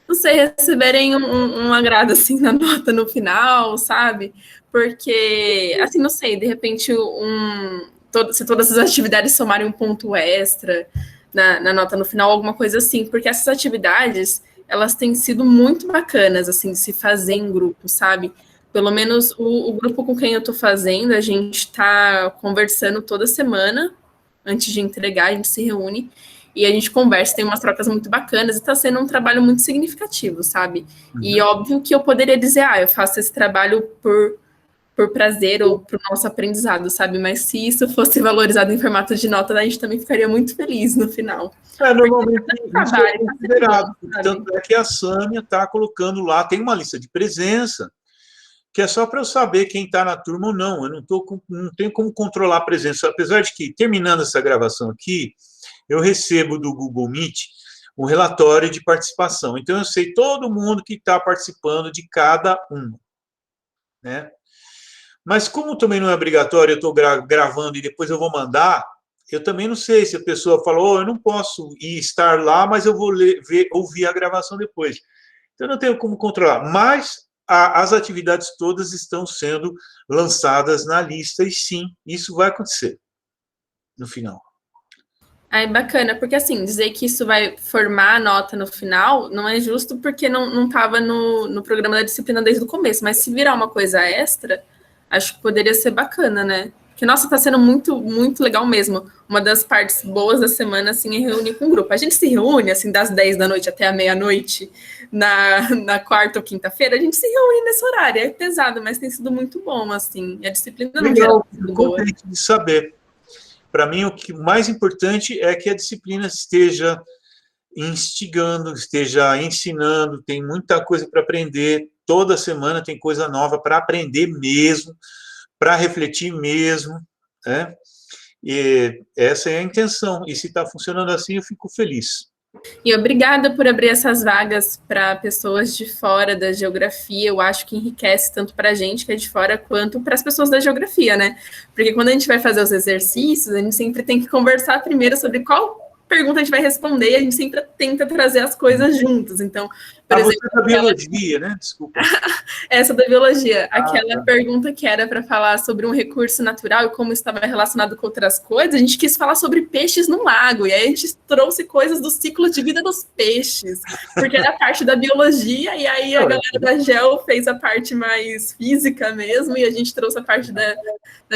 não sei, receberem um agrado, assim, na nota no final, sabe? Porque, assim, não sei, de repente, se todas as atividades somarem um ponto extra na nota no final, alguma coisa assim, porque essas atividades, elas têm sido muito bacanas, assim, de se fazer em grupo, sabe? Pelo menos o grupo com quem eu estou fazendo, a gente está conversando toda semana, antes de entregar, a gente se reúne, e a gente conversa, tem umas trocas muito bacanas, e está sendo um trabalho muito significativo, sabe? E óbvio que eu poderia dizer, eu faço esse trabalho por prazer ou para o nosso aprendizado, sabe? Mas se isso fosse valorizado em formato de nota, a gente também ficaria muito feliz no final. Normalmente isso é considerado, tanto é que a Sâmia está colocando lá, tem uma lista de presença, que é só para eu saber quem está na turma ou não. Eu não tenho como controlar a presença, apesar de que, terminando essa gravação aqui, eu recebo do Google Meet um relatório de participação. Então, eu sei todo mundo que está participando de cada um, né? Mas como também não é obrigatório, eu estou gravando e depois eu vou mandar, eu também não sei se a pessoa falou, eu não posso estar lá, mas eu vou ouvir a gravação depois. Então, eu não tenho como controlar. Mas as atividades todas estão sendo lançadas na lista, e sim, isso vai acontecer no final. Bacana, porque assim, dizer que isso vai formar a nota no final não é justo porque não estava no programa da disciplina desde o começo, mas se virar uma coisa extra, acho que poderia ser bacana, né? Porque, nossa, tá sendo muito, muito legal mesmo. Uma das partes boas da semana, assim, é reunir com o grupo. A gente se reúne, assim, das 10 da noite até a meia-noite, na quarta ou quinta-feira, a gente se reúne nesse horário. É pesado, mas tem sido muito bom, assim. A disciplina não legal, fico contente de saber. Para mim, o que mais importante é que a disciplina esteja instigando, esteja ensinando, tem muita coisa para aprender, toda semana tem coisa nova para aprender mesmo, para refletir mesmo, né? E essa é a intenção, e se está funcionando assim, eu fico feliz. E obrigada por abrir essas vagas para pessoas de fora da geografia. Eu acho que enriquece tanto para a gente que é de fora, quanto para as pessoas da geografia, né? Porque quando a gente vai fazer os exercícios, a gente sempre tem que conversar primeiro sobre qual pergunta a gente vai responder, e a gente sempre tenta trazer as coisas juntas. Então, por exemplo, você da biologia, né? Desculpa. Essa da biologia, aquela pergunta que era para falar sobre um recurso natural e como estava relacionado com outras coisas, a gente quis falar sobre peixes no lago, e aí a gente trouxe coisas do ciclo de vida dos peixes, porque era parte da biologia, e aí a galera da Geo fez a parte mais física mesmo, e a gente trouxe a parte da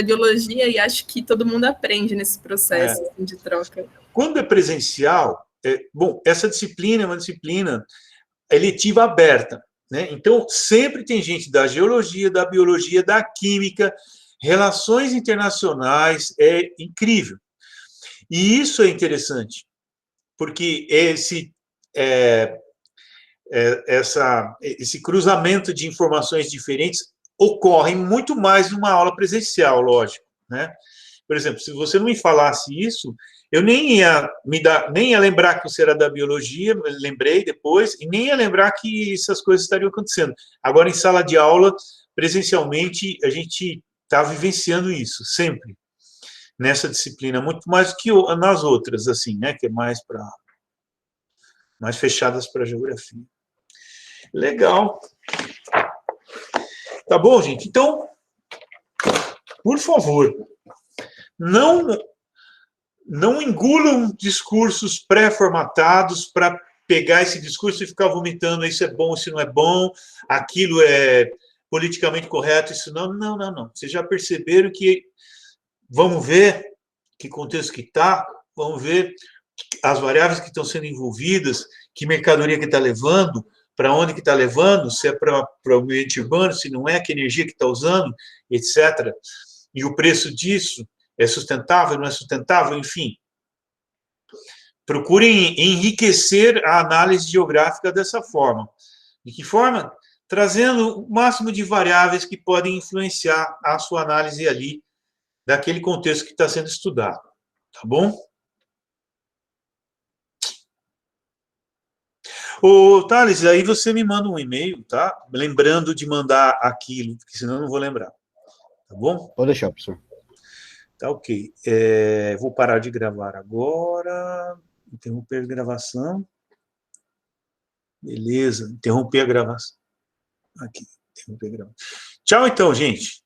biologia, e acho que todo mundo aprende nesse processo assim, de troca. Quando é presencial, bom, essa disciplina é uma disciplina eletiva aberta, né? Então, sempre tem gente da geologia, da biologia, da química, relações internacionais, é incrível. E isso é interessante, porque esse cruzamento de informações diferentes ocorre muito mais numa aula presencial, lógico, né? Por exemplo, se você não me falasse isso, eu nem ia lembrar que você era da biologia, lembrei depois, e nem ia lembrar que essas coisas estariam acontecendo. Agora, em sala de aula, presencialmente, a gente está vivenciando isso, sempre, nessa disciplina, muito mais do que nas outras, assim, né, que é mais fechadas para a geografia. Legal. Tá bom, gente? Então, por favor, não engulam discursos pré-formatados para pegar esse discurso e ficar vomitando, isso é bom, isso não é bom, aquilo é politicamente correto, isso não. Não. Vocês já perceberam que vamos ver que contexto que está, vamos ver as variáveis que estão sendo envolvidas, que mercadoria que está levando, para onde que está levando, se é para o ambiente urbano, se não é, que energia que está usando, etc. E o preço disso é sustentável, não é sustentável, enfim. Procurem enriquecer a análise geográfica dessa forma. De que forma? Trazendo o máximo de variáveis que podem influenciar a sua análise ali, daquele contexto que está sendo estudado. Tá bom? Ô, Thales, aí você me manda um e-mail, tá? Lembrando de mandar aquilo, porque senão eu não vou lembrar. Tá bom? Pode deixar, professor. Tá ok. Vou parar de gravar agora. Interromper a gravação. Beleza, interromper a gravação. Aqui, interromper a gravação. Tchau, então, gente.